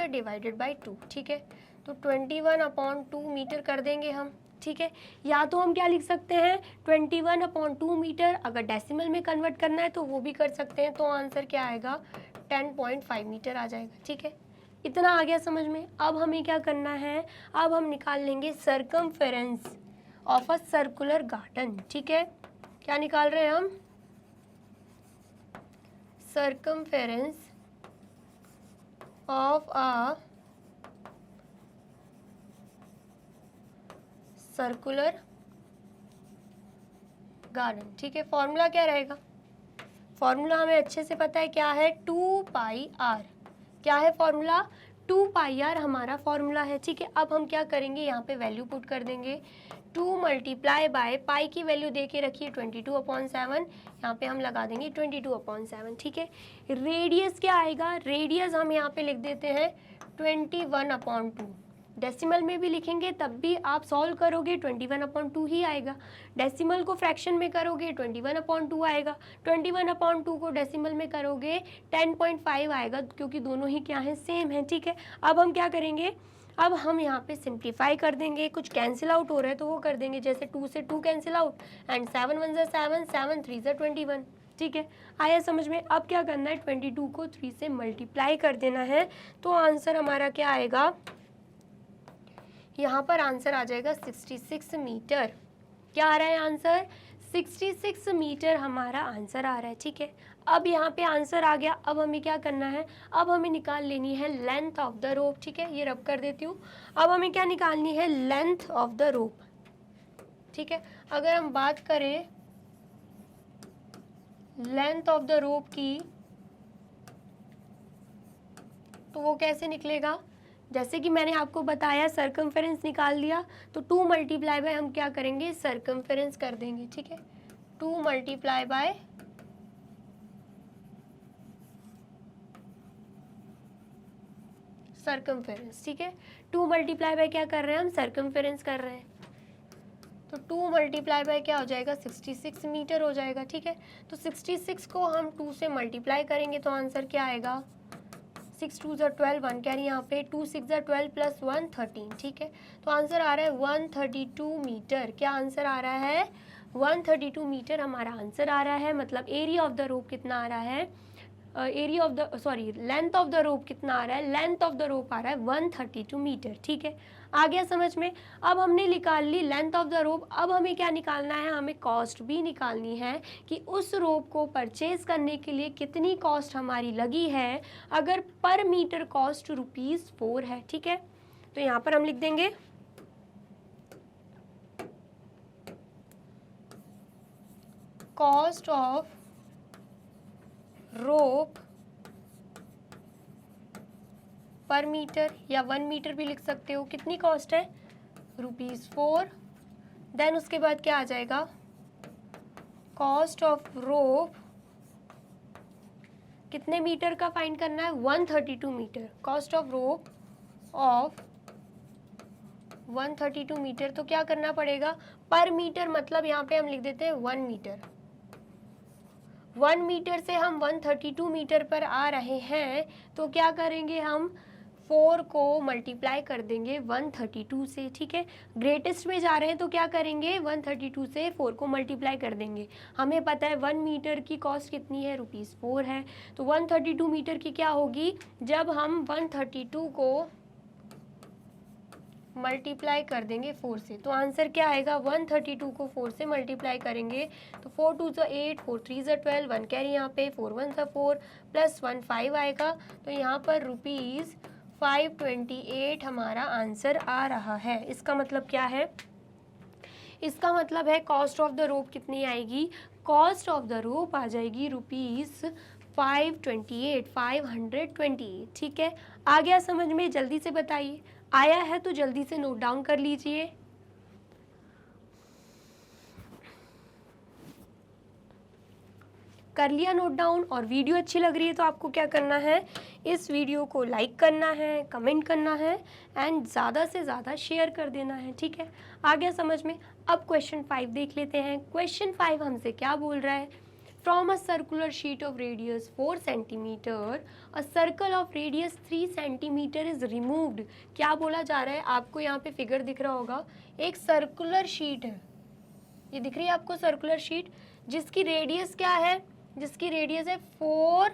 divided by 2, ठीक है। तो 21/2 मीटर कर देंगे हम, ठीक है। या तो हम क्या लिख सकते हैं, 21/2 मीटर, अगर डेसिमल में कन्वर्ट करना है तो वो भी कर सकते हैं, तो आंसर क्या आएगा, 10.5 मीटर आ जाएगा, ठीक है। इतना आ गया समझ में? अब हमें क्या करना है, अब हम निकाल लेंगे circumference of a circular garden, ठीक है। क्या निकाल रहे हैं हम, circumference of a circular garden, ठीक है। फॉर्मूला क्या रहेगा, फॉर्मूला हमें अच्छे से पता है क्या है, 2πr, क्या है फॉर्मूला, 2πr हमारा फॉर्मूला है, ठीक है। अब हम क्या करेंगे, यहाँ पे वैल्यू पुट कर देंगे, 2 मल्टीप्लाई बाय पाई की वैल्यू दे के रखिए 22/7, यहाँ पे हम लगा देंगे 22/7, ठीक है। रेडियस क्या आएगा, रेडियस हम यहाँ पे लिख देते हैं 21/2, डेसिमल में भी लिखेंगे तब भी आप सॉल्व करोगे 21/2 ही आएगा, डेसिमल को फ्रैक्शन में करोगे 21/2 आएगा, 21/2 को डेसिमल में करोगे 10.5 आएगा, क्योंकि दोनों ही क्या हैं, सेम है, ठीक है। अब हम क्या करेंगे, अब हम यहाँ पे सिंप्लीफाई कर देंगे, कुछ कैंसिल आउट हो रहा है तो वो कर देंगे, जैसे 2 से 2 कैंसिल आउट एंड 7 1 ज़ा 7, 7 3 ज़ा 21, ठीक है। आया समझ में? अब क्या करना है, 22 को 3 से मल्टीप्लाई कर देना है, तो आंसर हमारा क्या आएगा, यहाँ पर आंसर आ जाएगा 66 मीटर। क्या आ रहा है आंसर, 66 मीटर हमारा आंसर आ रहा है, ठीक है। अब यहाँ पे आंसर आ गया, अब हमें क्या करना है, अब हमें निकाल लेनी है लेंथ ऑफ द रोप, ठीक है। ये रब कर देती हूँ। अब हमें क्या निकालनी है, लेंथ ऑफ द रोप, ठीक है। अगर हम बात करें लेंथ ऑफ द रोप की, तो वो कैसे निकलेगा, जैसे कि मैंने आपको बताया सर्कमफेरेंस निकाल लिया, तो 2 मल्टीप्लाई बाय हम क्या करेंगे, सर्कमफेरेंस कर देंगे, ठीक है। 2 मल्टीप्लाई बाय सर्कमफेरेंस, ठीक है। 2 मल्टीप्लाई बाय क्या कर रहे हैं हम, सर्कमफेरेंस कर रहे हैं, तो 2 मल्टीप्लाई बाय क्या हो जाएगा, 66 मीटर हो जाएगा, ठीक है। तो 66 को हम 2 से मल्टीप्लाई करेंगे तो आंसर क्या आएगा, 6 2 ज़ा 12, 1 कैरी यहाँ पे, 2 6 ज़ा 12 प्लस 1 13, ठीक है। तो आंसर आ रहा है 132 मीटर। क्या आंसर आ रहा है, 132 मीटर हमारा आंसर आ रहा है। मतलब एरिया ऑफ द रोप कितना आ रहा है, area of the sorry length of the रोप कितना आ रहा है, लेंथ ऑफ द रोप आ रहा है 132 मीटर। ठीक है, आ गया समझ में। अब हमने निकाल ली लेंथ ऑफ द रोप, अब हमें क्या निकालना है, हमें कॉस्ट भी निकालनी है कि उस रोप को परचेज करने के लिए कितनी कॉस्ट हमारी लगी है। अगर पर मीटर कॉस्ट ₹4 है, ठीक है, तो यहाँ पर हम लिख देंगे कॉस्ट ऑफ रोप पर मीटर, या 1 मीटर भी लिख सकते हो। कितनी कॉस्ट है, ₹4। देन उसके बाद क्या आ जाएगा, कॉस्ट ऑफ रोप कितने मीटर का फाइंड करना है, 132 metre. Cost of rope of 132 metre, तो क्या करना पड़ेगा, पर मीटर मतलब यहाँ पे हम लिख देते हैं 1 मीटर। 1 मीटर से हम 132 मीटर पर आ रहे हैं, तो क्या करेंगे, हम 4 को मल्टीप्लाई कर देंगे 132 से। ठीक है, ग्रेटेस्ट में जा रहे हैं तो क्या करेंगे, 132 से 4 को मल्टीप्लाई कर देंगे। हमें पता है 1 मीटर की कॉस्ट कितनी है, ₹4 है, तो 132 मीटर की क्या होगी, जब हम 132 को मल्टीप्लाई कर देंगे 4 से, तो आंसर क्या आएगा, 132 को 4 से मल्टीप्लाई करेंगे तो 4 2 8, 4 3 12, 1 कैरी यहाँ पे, 4 1 4 प्लस 1 5 आएगा, तो यहाँ पर ₹528 हमारा आंसर आ रहा है। इसका मतलब क्या है, इसका मतलब है कॉस्ट ऑफ द रोप कितनी आएगी, कॉस्ट ऑफ द रोप आ जाएगी ₹528। ठीक है, आ गया समझ में, जल्दी से बताइए, आया है तो जल्दी से नोट डाउन कर लीजिए। कर लिया नोट डाउन, और वीडियो अच्छी लग रही है तो आपको क्या करना है, इस वीडियो को लाइक करना है, कमेंट करना है एंड ज़्यादा से ज़्यादा शेयर कर देना है। ठीक है, आ गया समझ में। अब क्वेश्चन 5 देख लेते हैं। क्वेश्चन 5 हमसे क्या बोल रहा है, from a circular sheet of radius 4 centimetre a circle of radius 3 centimetre is removed. क्या बोला जा रहा है, आपको यहाँ पे फिगर दिख रहा होगा, एक सर्कुलर शीट है, ये दिख रही है आपको सर्कुलर शीट, जिसकी रेडियस क्या है, जिसकी रेडियस है 4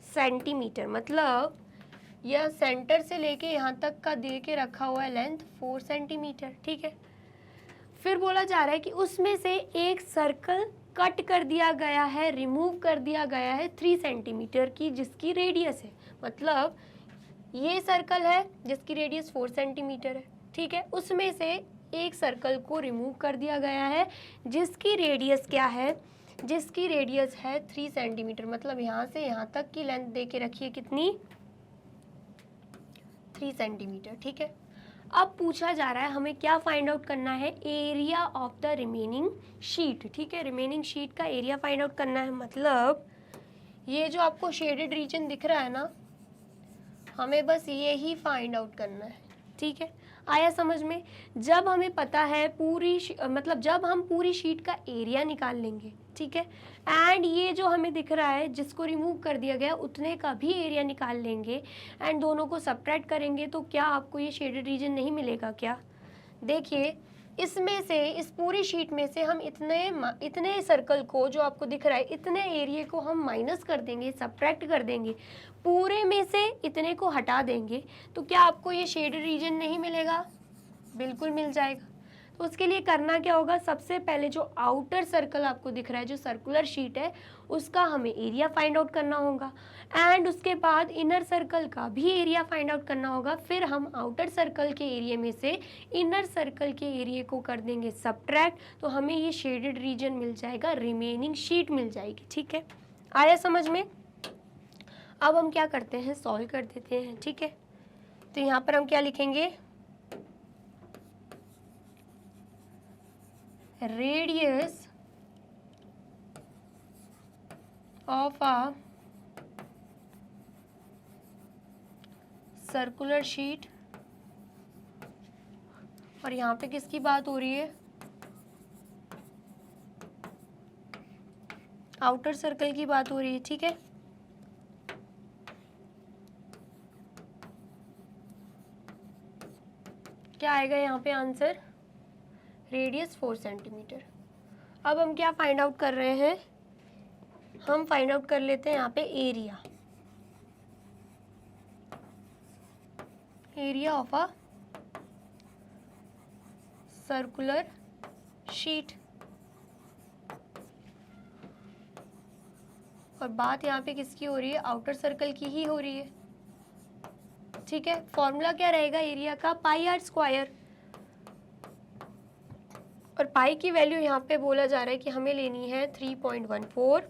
सेंटीमीटर, मतलब यह सेंटर से लेके यहाँ तक का दे के रखा हुआ है लेंथ 4 सेंटीमीटर। ठीक है, फिर बोला जा रहा है कि उसमें से एक सर्कल कट कर दिया गया है, रिमूव कर दिया गया है 3 सेंटीमीटर की, जिसकी रेडियस है, मतलब ये सर्कल है जिसकी रेडियस 4 सेंटीमीटर है। ठीक है, उसमें से एक सर्कल को रिमूव कर दिया गया है जिसकी रेडियस क्या है, जिसकी रेडियस है 3 सेंटीमीटर, मतलब यहाँ से यहाँ तक की लेंथ दे के रखिए कितनी, 3 सेंटीमीटर। ठीक है, अब पूछा जा रहा है हमें क्या फाइंड आउट करना है, area of the remaining sheet. ठीक है, रिमेनिंग शीट का एरिया फाइंड आउट करना है, मतलब ये जो आपको शेडेड रीजन दिख रहा है ना, हमें बस ये ही फाइंड आउट करना है। ठीक है, आया समझ में। जब हमें पता है पूरी मतलब जब हम पूरी शीट का एरिया निकाल लेंगे, ठीक है, एंड ये जो हमें दिख रहा है जिसको रिमूव कर दिया गया उतने का भी एरिया निकाल लेंगे एंड दोनों को सब्ट्रैक्ट करेंगे, तो क्या आपको ये शेडेड रीजन नहीं मिलेगा क्या। देखिए, इसमें से, इस पूरी शीट में से हम इतने सर्कल को जो आपको दिख रहा है, इतने एरिया को हम माइनस कर देंगे, सब्ट्रैक्ट कर देंगे, पूरे में से इतने को हटा देंगे, तो क्या आपको ये शेडेड रीजन नहीं मिलेगा, बिल्कुल मिल जाएगा। तो उसके लिए करना क्या होगा, सबसे पहले जो आउटर सर्कल आपको दिख रहा है, जो सर्कुलर शीट है, उसका हमें एरिया फाइंड आउट करना होगा एंड उसके बाद इनर सर्कल का भी एरिया फाइंड आउट करना होगा। फिर हम आउटर सर्कल के एरिया में से इनर सर्कल के एरिया को कर देंगे सब्ट्रैक्ट, तो हमें ये शेडेड रीजन मिल जाएगा, रिमेनिंग शीट मिल जाएगी। ठीक है, आया समझ में। अब हम क्या करते हैं, सॉल्व कर देते हैं। ठीक है, तो यहाँ पर हम क्या लिखेंगे, radius of a circular sheet, और यहाँ पे किसकी बात हो रही है, आउटर सर्कल की बात हो रही है। ठीक है, क्या आएगा यहाँ पे आंसर, रेडियस 4 सेंटीमीटर। अब हम क्या फाइंड आउट कर रहे हैं, हम फाइंड आउट कर लेते हैं यहाँ पे area, area of a circular sheet. और बात यहाँ पे किसकी हो रही है, आउटर सर्कल की ही हो रही है, ठीक है। फॉर्मूला क्या रहेगा एरिया का, पाई आर स्क्वायर, और पाई की वैल्यू यहाँ पे बोला जा रहा है कि हमें लेनी है 3.14,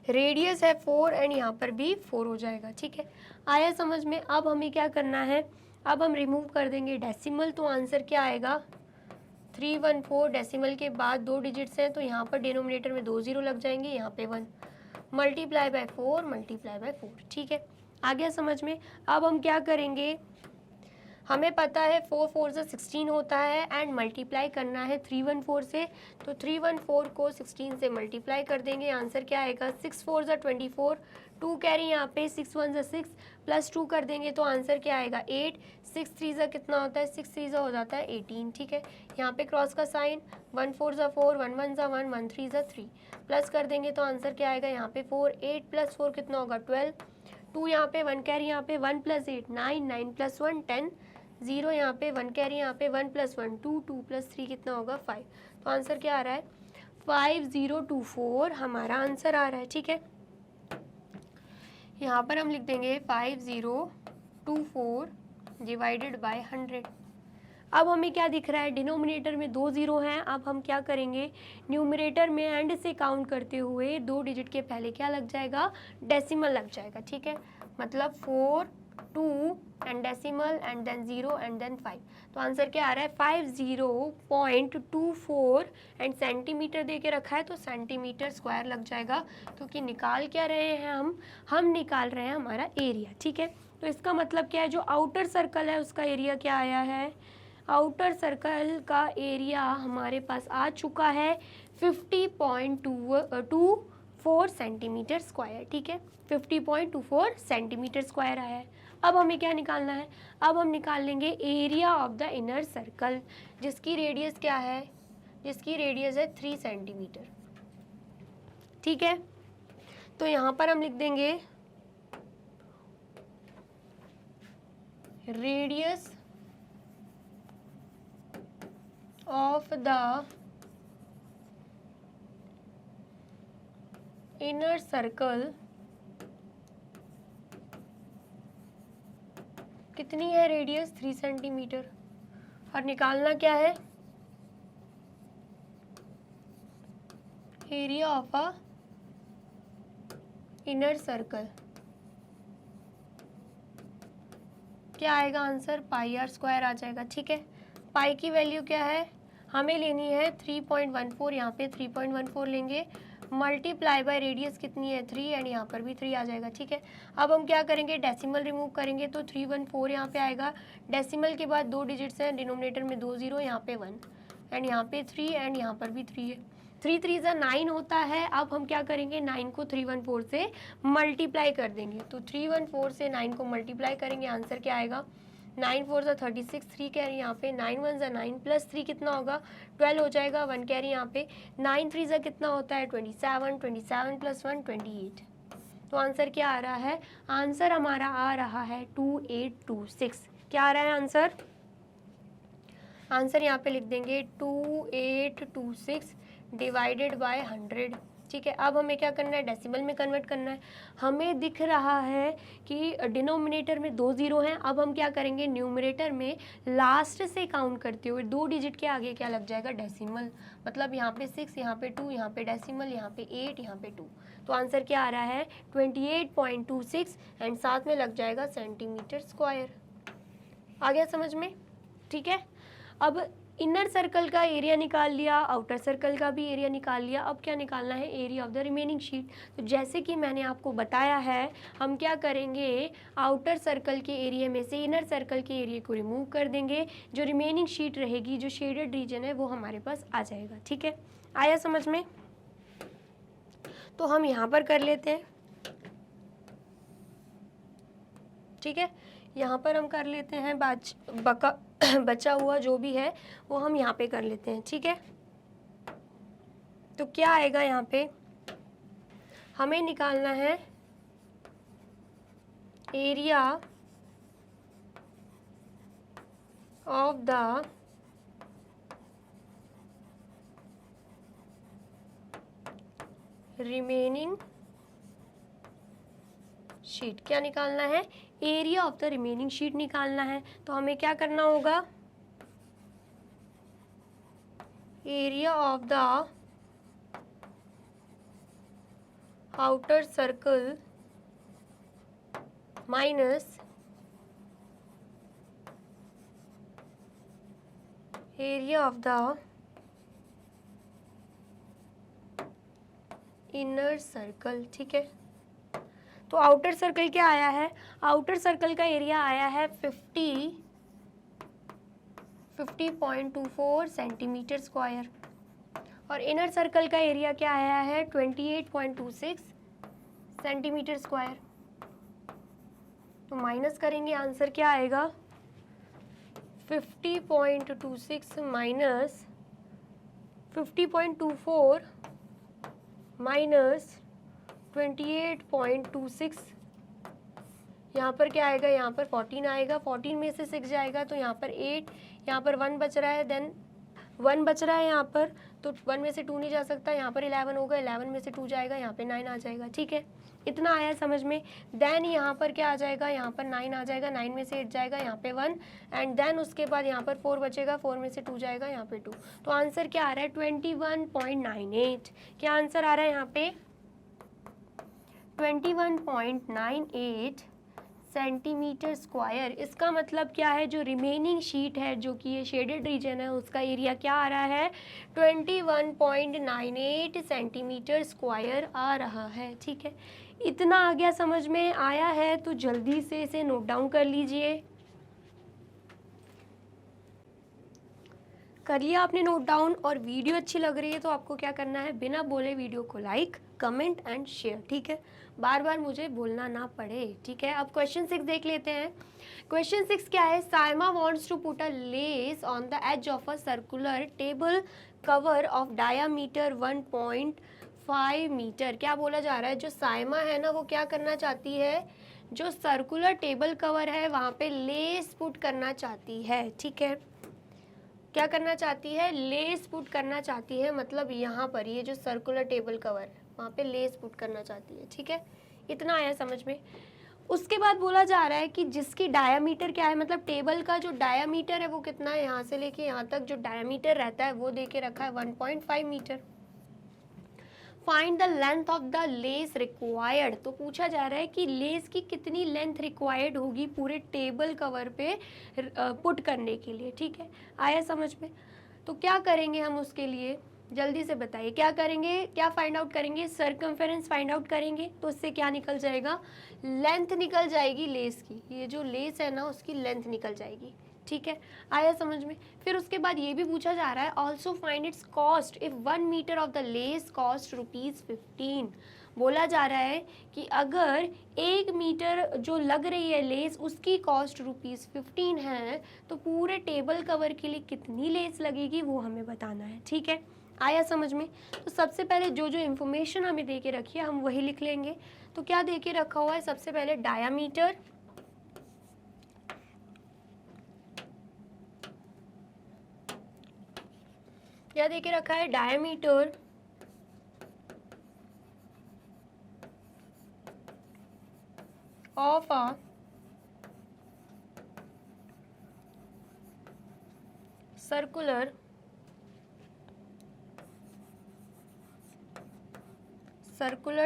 रेडियस है 4 एंड यहाँ पर भी 4 हो जाएगा, ठीक है। आया समझ में। अब हमें क्या करना है, अब हम रिमूव कर देंगे डेसिमल, तो आंसर क्या आएगा 314। डेसिमल के बाद 2 डिजिट्स हैं तो यहाँ पर डिनोमिनेटर में 2 0 लग जाएंगे, यहाँ पे 1 मल्टीप्लाई बाय 4 मल्टीप्लाई बाय 4, ठीक है। आ गया समझ में। अब हम क्या करेंगे, हमें पता है 4 4 से 16 होता है एंड मल्टीप्लाई करना है 314 से, तो 314 को 16 से मल्टीप्लाई कर देंगे, आंसर क्या आएगा 6 4 ज़ा 24, 2 कैरी यहाँ पे 6 1 ज़ा 6 प्लस 2 कर देंगे तो आंसर क्या आएगा 8, 6 3 ज़ा कितना होता है 6 3 ज़ा हो जाता है 18, ठीक है। यहाँ पे क्रॉस का साइन 1 4 ज़ा 4, 1 1 ज़ा 1, 1 3 ज़ा 3 प्लस कर देंगे तो आंसर क्या आएगा यहाँ पे 4, 8 प्लस 4 कितना होगा 12, 2 यहाँ पे 1 कैरी यहाँ पे 1 प्लस 8 9, 9 प्लस 1 10, 0 यहाँ पे 1 कैरी यहाँ पे 1 प्लस 1 2, 2 प्लस 3 कितना होगा 5, तो आंसर क्या आ रहा है 5024 हमारा आंसर आ रहा है, ठीक है। यहाँ पर हम लिख देंगे 5024 डिवाइडेड बाय 100। अब हमें क्या दिख रहा है, डिनोमिनेटर में 2 0 हैं। अब हम क्या करेंगे, न्यूमरेटर में एंड से काउंट करते हुए 2 डिजिट के पहले क्या लग जाएगा, डेसिमल लग जाएगा, ठीक है। मतलब 4 2 and decimal and then 0 and then 5, तो आंसर क्या आ रहा है 50.24 एंड सेंटीमीटर दे के रखा है तो सेंटीमीटर स्क्वायर लग जाएगा, क्योंकि निकाल क्या रहे हैं हम निकाल रहे हैं हमारा एरिया, ठीक है। तो इसका मतलब क्या है, जो आउटर सर्कल है उसका एरिया क्या आया है, आउटर सर्कल का एरिया हमारे पास आ चुका है 50.24 सेंटीमीटर स्क्वायर, ठीक है। 50.24 सेंटीमीटर स्क्वायर आया है। अब हमें क्या निकालना है, अब हम निकाल लेंगे area of the inner circle, जिसकी रेडियस क्या है, जिसकी रेडियस है 3 सेंटीमीटर, ठीक है। तो यहाँ पर हम लिख देंगे radius of the inner circle कितनी है रेडियस 3 सेंटीमीटर, और निकालना क्या है area of a inner circle, क्या आएगा आंसर पाई आर स्क्वायर आ जाएगा, ठीक है। पाई की वैल्यू क्या है, हमें लेनी है 3.14, यहाँ पे 3.14 लेंगे, मल्टीप्लाई बाय रेडियस कितनी है 3 एंड यहाँ पर भी 3 आ जाएगा, ठीक है। अब हम क्या करेंगे, डेसिमल रिमूव करेंगे तो 314 यहाँ पे आएगा, डेसिमल के बाद 2 डिजिट्स हैं, डिनोमिनेटर में 2 0, यहाँ पे 1 एंड यहाँ पे 3 एंड यहाँ पर भी 3 है, 3 3 ज़ा 9 होता है। अब हम क्या करेंगे, 9 को 314 से मल्टीप्लाई कर देंगे, तो 314 से 9 को मल्टीप्लाई करेंगे, आंसर क्या आएगा 9 4 ज़ा 36, 3 कैरी यहाँ पे 9 1 ज़ा 9 प्लस 3 कितना होगा 12 हो जाएगा, 1 कैरी यहाँ पे 9 3 ज़ा कितना होता है 27, 27 प्लस 1 28, तो आंसर क्या आ रहा है, आंसर हमारा आ रहा है 2826। क्या आ रहा है आंसर, आंसर यहाँ पे लिख देंगे 2826 डिवाइडेड बाय 100, ठीक है। अब हमें क्या करना है, डेसिमल में कन्वर्ट करना है। हमें दिख रहा है कि डिनोमिनेटर में 2 0 हैं। अब हम क्या करेंगे, न्यूमरेटर में लास्ट से काउंट करते हुए 2 डिजिट के आगे क्या लग जाएगा डेसिमल, मतलब यहाँ पे 6, यहाँ पे 2, यहाँ पे डेसिमल, यहाँ पे 8, यहाँ पे 2, तो आंसर क्या आ रहा है 28.26 एंड साथ में लग जाएगा सेंटीमीटर स्क्वायर। आ गया समझ में, ठीक है। अब इनर सर्कल का एरिया निकाल लिया, आउटर सर्कल का भी एरिया निकाल लिया, अब क्या निकालना है area of the remaining sheet. तो जैसे कि मैंने आपको बताया है, हम क्या करेंगे, आउटर सर्कल के एरिया में से इनर सर्कल के एरिया को रिमूव कर देंगे, जो रिमेनिंग शीट रहेगी, जो शेडेड रीजन है वो हमारे पास आ जाएगा, ठीक है। आया समझ में, तो हम यहाँ पर कर लेते हैं, ठीक है। यहाँ पर हम कर लेते हैं बचा हुआ जो भी है वो हम यहाँ पे कर लेते हैं, ठीक है। तो क्या आएगा यहाँ पे हमें निकालना है area of the remaining sheet. क्या निकालना है? Area of the remaining sheet निकालना है। तो हमें क्या करना होगा? Area of the outer circle minus area of the inner circle. ठीक है, तो आउटर सर्कल क्या आया है? आउटर सर्कल का एरिया आया है 50.24 सेंटीमीटर स्क्वायर और इनर सर्कल का एरिया क्या आया है? 28.26 सेंटीमीटर स्क्वायर। तो माइनस करेंगे, आंसर क्या आएगा? 50.26 माइनस 50.24 माइनस 28.26। यहाँ पर क्या आएगा? यहाँ पर 14 आएगा, 14 में से 6 जाएगा तो यहाँ पर 8, यहाँ पर 1 बच रहा है, देन 1 बच रहा है यहाँ पर, तो 1 में से 2 नहीं जा सकता, यहाँ पर 11 होगा, 11 में से 2 जाएगा, यहाँ पे 9 आ जाएगा। ठीक है, इतना आया समझ में। देन यहाँ पर क्या आ जाएगा? यहाँ पर 9 आ जाएगा, 9 में से 8 जाएगा, यहाँ पे 1, एंड देन उसके बाद यहाँ पर 4 बचेगा, 4 में से 2 जाएगा, यहाँ पे 2। तो आंसर क्या आ रहा है? 21.98। क्या आंसर आ रहा है यहाँ पे? 21.98 सेंटीमीटर स्क्वायर। इसका मतलब क्या है? जो रिमेनिंग शीट है, जो कि ये शेडेड रीजन है, उसका एरिया क्या आ रहा है? 21.98 सेंटीमीटर स्क्वायर आ रहा है। ठीक है, इतना आ गया, समझ में आया है? तो जल्दी से इसे नोट डाउन कर लीजिए। कर लिया आपने नोट डाउन? और वीडियो अच्छी लग रही है तो आपको क्या करना है? बिना बोले वीडियो को लाइक, कमेंट एंड शेयर। ठीक है, बार बार मुझे बोलना ना पड़े। ठीक है, अब क्वेश्चन 6 देख लेते हैं। क्वेश्चन 6 क्या है? Saima wants to put a lace on the edge of a circular table cover of diameter 1.5 metre. क्या बोला जा रहा है? जो साइमा है ना, वो क्या करना चाहती है? जो सर्कुलर टेबल कवर है वहाँ पे लेस पुट करना चाहती है। ठीक है, क्या करना चाहती है? लेस पुट करना चाहती है, मतलब यहाँ पर ये जो सर्कुलर टेबल कवर है वहाँ पे लेस पुट करना चाहती है। ठीक है, इतना आया समझ में। उसके बाद बोला जा रहा है कि जिसकी डायामीटर क्या है, मतलब टेबल का जो डायामीटर है वो कितना है? यहाँ से लेके यहाँ तक जो डायामीटर रहता है वो दे के रखा है 1.5 metre. Find the length of the lace required. तो पूछा जा रहा है कि लेस की कितनी लेंथ रिक्वायर्ड होगी पूरे टेबल कवर पे पुट करने के लिए। ठीक है, आया समझ में? तो क्या करेंगे हम उसके लिए? जल्दी से बताइए क्या करेंगे? क्या फाइंड आउट करेंगे? सर्कमफेरेंस फाइंड आउट करेंगे। तो उससे क्या निकल जाएगा? लेंथ निकल जाएगी लेस की। ये जो लेस है ना, उसकी लेंथ निकल जाएगी। ठीक है, आया समझ में? फिर उसके बाद ये भी पूछा जा रहा है, also find its cost if 1 metre of the lace cost ₹15। बोला जा रहा है कि अगर 1 मीटर जो लग रही है लेस, उसकी कॉस्ट ₹15 है, तो पूरे टेबल कवर के लिए कितनी लेस लगेगी वो हमें बताना है। ठीक है, आया समझ में? तो सबसे पहले जो जो इन्फॉर्मेशन हमें दे के रखी है हम वही लिख लेंगे। तो क्या दे के रखा हुआ है? सबसे पहले डायामीटर, क्या दे के रखा है? Diameter of a circular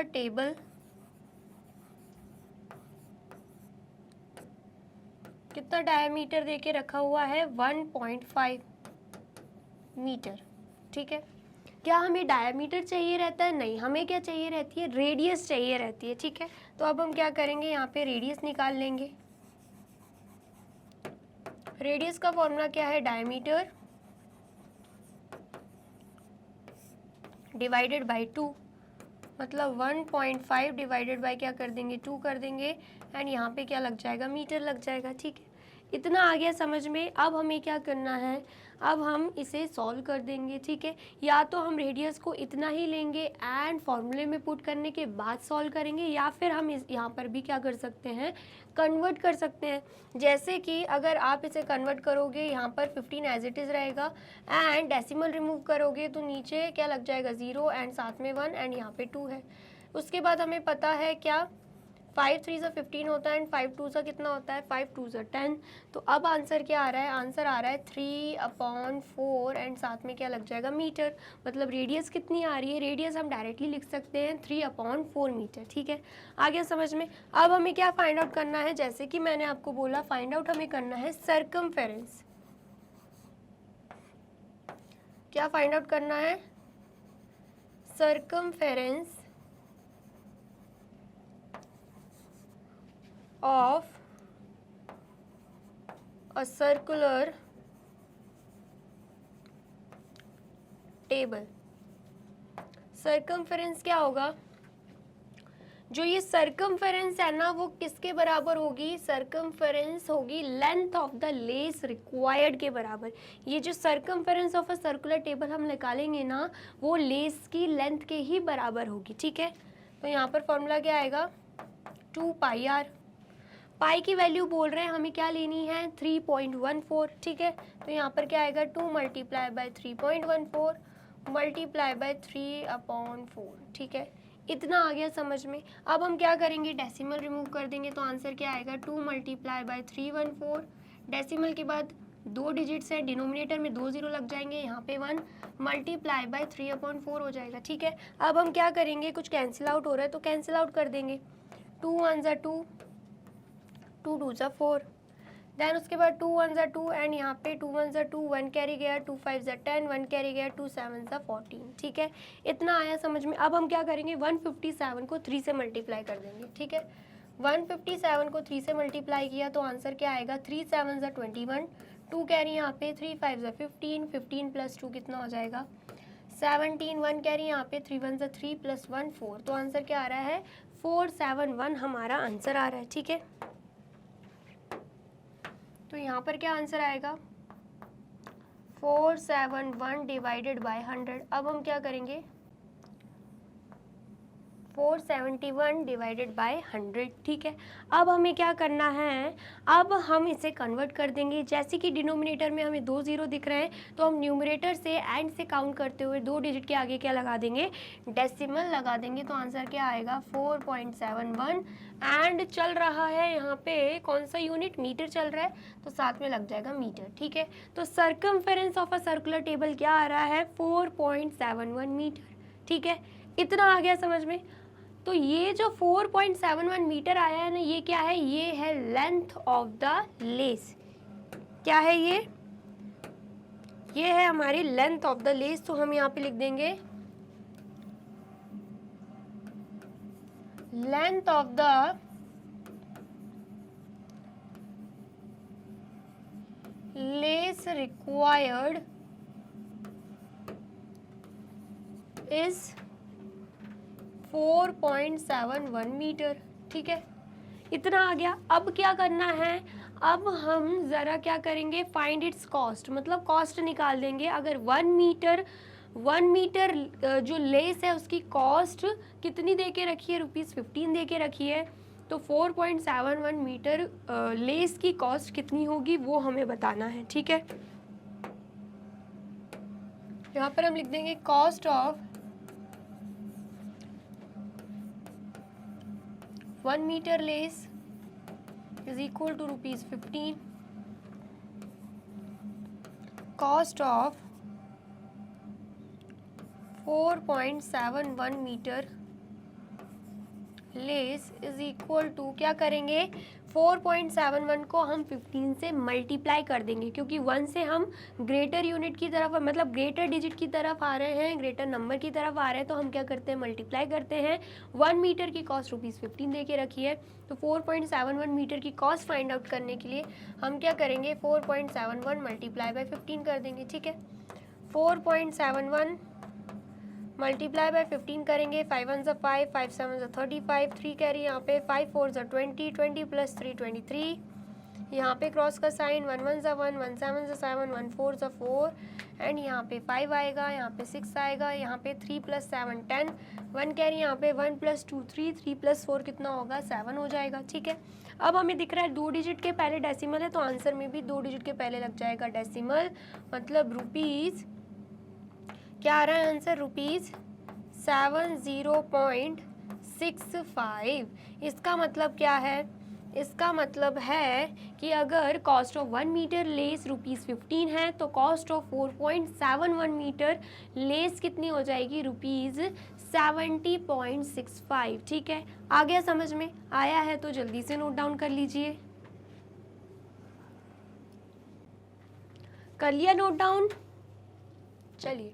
table. कितना डायमीटर दे के रखा हुआ है? 1.5 मीटर। ठीक है, क्या हमें डायमीटर चाहिए रहता है? नहीं, हमें क्या चाहिए रहती है? रेडियस चाहिए रहती है। ठीक है, तो अब हम क्या करेंगे? यहाँ पे रेडियस निकाल लेंगे। रेडियस का फॉर्मूला क्या है? डायमीटर डिवाइडेड बाई 2, मतलब 1.5 डिवाइडेड बाई क्या कर देंगे? 2 कर देंगे, एंड यहाँ पे क्या लग जाएगा? मीटर लग जाएगा। ठीक है, इतना आ गया समझ में। अब हमें क्या करना है, अब हम इसे सॉल्व कर देंगे, ठीक है। या तो हम रेडियस को इतना ही लेंगे एंड फॉर्मूले में पुट करने के बाद सॉल्व करेंगे, या फिर हम यहाँ पर भी क्या कर सकते हैं, कन्वर्ट कर सकते हैं। जैसे कि अगर आप इसे कन्वर्ट करोगे, यहाँ पर 15 एज इट इज़ रहेगा एंड डेसिमल रिमूव करोगे तो नीचे क्या लग जाएगा 0 एंड साथ में 1 एंड यहाँ पे 2 है। उसके बाद हमें पता है क्या 5 3 सा 15 होता है एंड 5 2 सा कितना होता है, 5 2 सा 10। तो अब आंसर क्या आ रहा है, आंसर आ रहा है 3/4 एंड साथ में क्या लग जाएगा मीटर। मतलब रेडियस कितनी आ रही है, रेडियस हम डायरेक्टली लिख सकते हैं 3/4 मीटर, ठीक है। आ गया समझ में। अब हमें क्या फाइंड आउट करना है, जैसे कि मैंने आपको बोला फाइंड आउट हमें करना है सर्कमफेरेंस। क्या फाइंड आउट करना है, circumference of a circular table। Circumference क्या होगा, जो ये सर्कमफेरेंस है ना वो किसके बराबर होगी, सर्कमफेरेंस होगी length of the lace required के बराबर। ये जो circumference of a circular table हम निकालेंगे ना वो लेस की लेंथ के ही बराबर होगी, ठीक है। तो यहाँ पर फॉर्मूला क्या आएगा, 2πr। पाई की वैल्यू बोल रहे हैं हमें क्या लेनी है, 3.14, ठीक है। तो यहाँ पर क्या आएगा 2 मल्टीप्लाई बाय 3.14 मल्टीप्लाई बाय 3/4, ठीक है। इतना आ गया समझ में। अब हम क्या करेंगे, डेसिमल रिमूव कर देंगे तो आंसर क्या आएगा 2 मल्टीप्लाई बाय 314। डेसिमल के बाद 2 डिजिट्स है, डिनोमिनेटर में 2 0 लग जाएंगे, यहाँ पे 1 मल्टीप्लाई बाय 3/4 हो जाएगा, ठीक है। अब हम क्या करेंगे, कुछ कैंसिल आउट हो रहा है तो कैंसिल आउट कर देंगे। 2 1 ज़ा 2, 2 2 ज़ा 4, देन उसके बाद 2 1 ज़ा 2 एंड यहाँ पे 2 1 ज़ा 2, 1 कैरी गया, 2 5 ज़ा 10, 1 कैरी गया, 2 7 ज़ा 14, ठीक है। इतना आया समझ में। अब हम क्या करेंगे, 157 को 3 से मल्टीप्लाई कर देंगे, ठीक है। 157 को 3 से मल्टीप्लाई किया तो आंसर क्या आएगा, 3 7 ज़ा 21, 2 कैरी यहाँ पे, 3 5 ज़ा 15, 15 प्लस 2 कितना हो जाएगा 17, 1 कैरी यहाँ पे, 3 1 ज़ा 3 प्लस 1 4। तो आंसर क्या आ रहा है 471 हमारा आंसर आ रहा है, ठीक है। तो यहाँ पर क्या आंसर आएगा 471 डिवाइडेड बाय 100। अब हम क्या करेंगे 471 डिवाइडेड बाय 100, ठीक है। अब हमें क्या करना है, अब हम इसे कन्वर्ट कर देंगे। जैसे कि डिनोमिनेटर में हमें 2 0 दिख रहे हैं तो हम न्यूमरेटर से एंड से काउंट करते हुए 2 डिजिट के आगे क्या लगा देंगे, डेसिमल लगा देंगे। तो आंसर क्या आएगा 4.71 एंड चल रहा है यहाँ पे कौन सा यूनिट, मीटर चल रहा है तो साथ में लग जाएगा मीटर, ठीक है। तो circumference of a circular table क्या आ रहा है 4.71 मीटर, ठीक है। इतना आ गया समझ में। तो ये जो 4.71 मीटर आया है ना, ये क्या है, ये है लेंथ ऑफ द लेस। क्या है ये है हमारी लेंथ ऑफ द लेस। तो हम यहाँ पे लिख देंगे length of the lace required is 4.71 metre, ठीक है। इतना आ गया। अब क्या करना है, अब हम ज़रा क्या करेंगे, फाइंड इट्स कॉस्ट, मतलब कॉस्ट निकाल देंगे। अगर 1 मीटर जो लेस है उसकी कॉस्ट कितनी दे के रखी है, ₹15 दे के रखी है, तो 4.71 मीटर लेस की कॉस्ट कितनी होगी वो हमें बताना है, ठीक है। यहाँ पर हम लिख देंगे cost of 1 meter lace is equal to ₹15. Cost of 4.71 meter lace is equal to क्या करेंगे 4.71 को हम 15 से मल्टीप्लाई कर देंगे, क्योंकि 1 से हम ग्रेटर यूनिट की तरफ, मतलब ग्रेटर डिजिट की तरफ आ रहे हैं, ग्रेटर नंबर की तरफ आ रहे हैं, तो हम क्या करते हैं मल्टीप्लाई करते हैं। 1 मीटर की कॉस्ट ₹15 दे के रखी है, तो 4.71 मीटर की कॉस्ट फाइंड आउट करने के लिए हम क्या करेंगे 4.71 मल्टीप्लाई बाय 15 कर देंगे, ठीक है। 4.71 मल्टीप्लाई बाय 15 करेंगे, 5 1 ज़ा 5, 5 7 ज़ा 35, 3 कैरी यहाँ पे, 5 4 ज़ा 20, 20 प्लस 3 23, यहाँ पे क्रॉस का साइन 1 1 ज़ा 1, 1 7 ज़ा 7, 1 4 ज़ा 4 एंड यहाँ पे 5 आएगा, यहाँ पे 6 आएगा, यहाँ पे 3 + 7 10, 1 कैरी, यहाँ पे 1 + 2 3, 3 + 4 कितना होगा 7 हो जाएगा। ठीक है, अब हमें दिख रहा है 2 डिजिट के पहले डेसिमल है तो आंसर में भी 2 डिजिट के पहले लग जाएगा डेसिमल, मतलब रुपीज़, क्या आ रहा है आंसर, रुपीज़ 70.65। इसका मतलब क्या है, इसका मतलब है कि अगर कॉस्ट ऑफ 1 मीटर लेस ₹15 है तो कॉस्ट ऑफ 4.71 मीटर लेस कितनी हो जाएगी, ₹70.65। ठीक है, आ गया समझ में, आया है तो जल्दी से नोट डाउन कर लीजिए। कर लिया नोट डाउन? चलिए,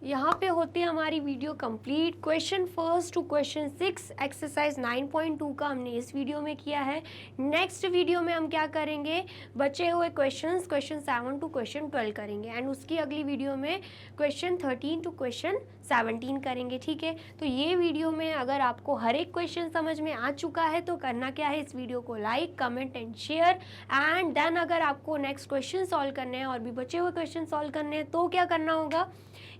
यहाँ पे होती है हमारी video complete. Question 1 to question 6 exercise 9.2 का हमने इस वीडियो में किया है। नेक्स्ट वीडियो में हम क्या करेंगे, बचे हुए क्वेश्चन 7 टू क्वेश्चन 12 करेंगे एंड उसकी अगली वीडियो में क्वेश्चन 13 टू क्वेश्चन 17 करेंगे। ठीक है, तो ये वीडियो में अगर आपको हर एक क्वेश्चन समझ में आ चुका है तो करना क्या है, इस वीडियो को like, comment and share and then अगर आपको नेक्स्ट क्वेश्चन सॉल्व करने हैं और भी बचे हुए क्वेश्चन सॉल्व करने हैं तो क्या करना होगा,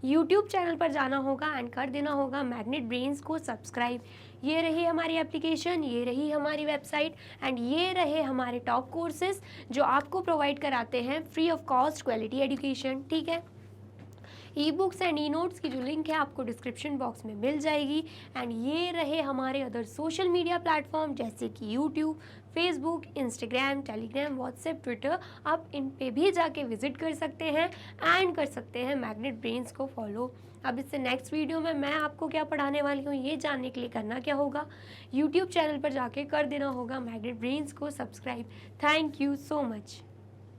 यूट्यूब चैनल पर जाना होगा एंड कर देना होगा मैग्नेट ब्रेन्स को सब्सक्राइब। ये रही हमारी एप्लीकेशन, ये रही हमारी वेबसाइट एंड ये रहे हमारे टॉप कोर्सेज जो आपको प्रोवाइड कराते हैं free of cost quality education. ठीक है, e books and e notes की जो लिंक है आपको डिस्क्रिप्शन बॉक्स में मिल जाएगी एंड ये रहे हमारे अदर सोशल मीडिया प्लेटफॉर्म जैसे कि YouTube, Facebook, Instagram, Telegram, WhatsApp, Twitter, आप इन पे भी जाके विजिट कर सकते हैं एंड कर सकते हैं मैग्नेट ब्रेन्स को फॉलो। अब इससे नेक्स्ट वीडियो में मैं आपको क्या पढ़ाने वाली हूँ ये जानने के लिए करना क्या होगा, यूट्यूब चैनल पर जाके कर देना होगा मैग्नेट ब्रेन्स को subscribe. Thank you so much.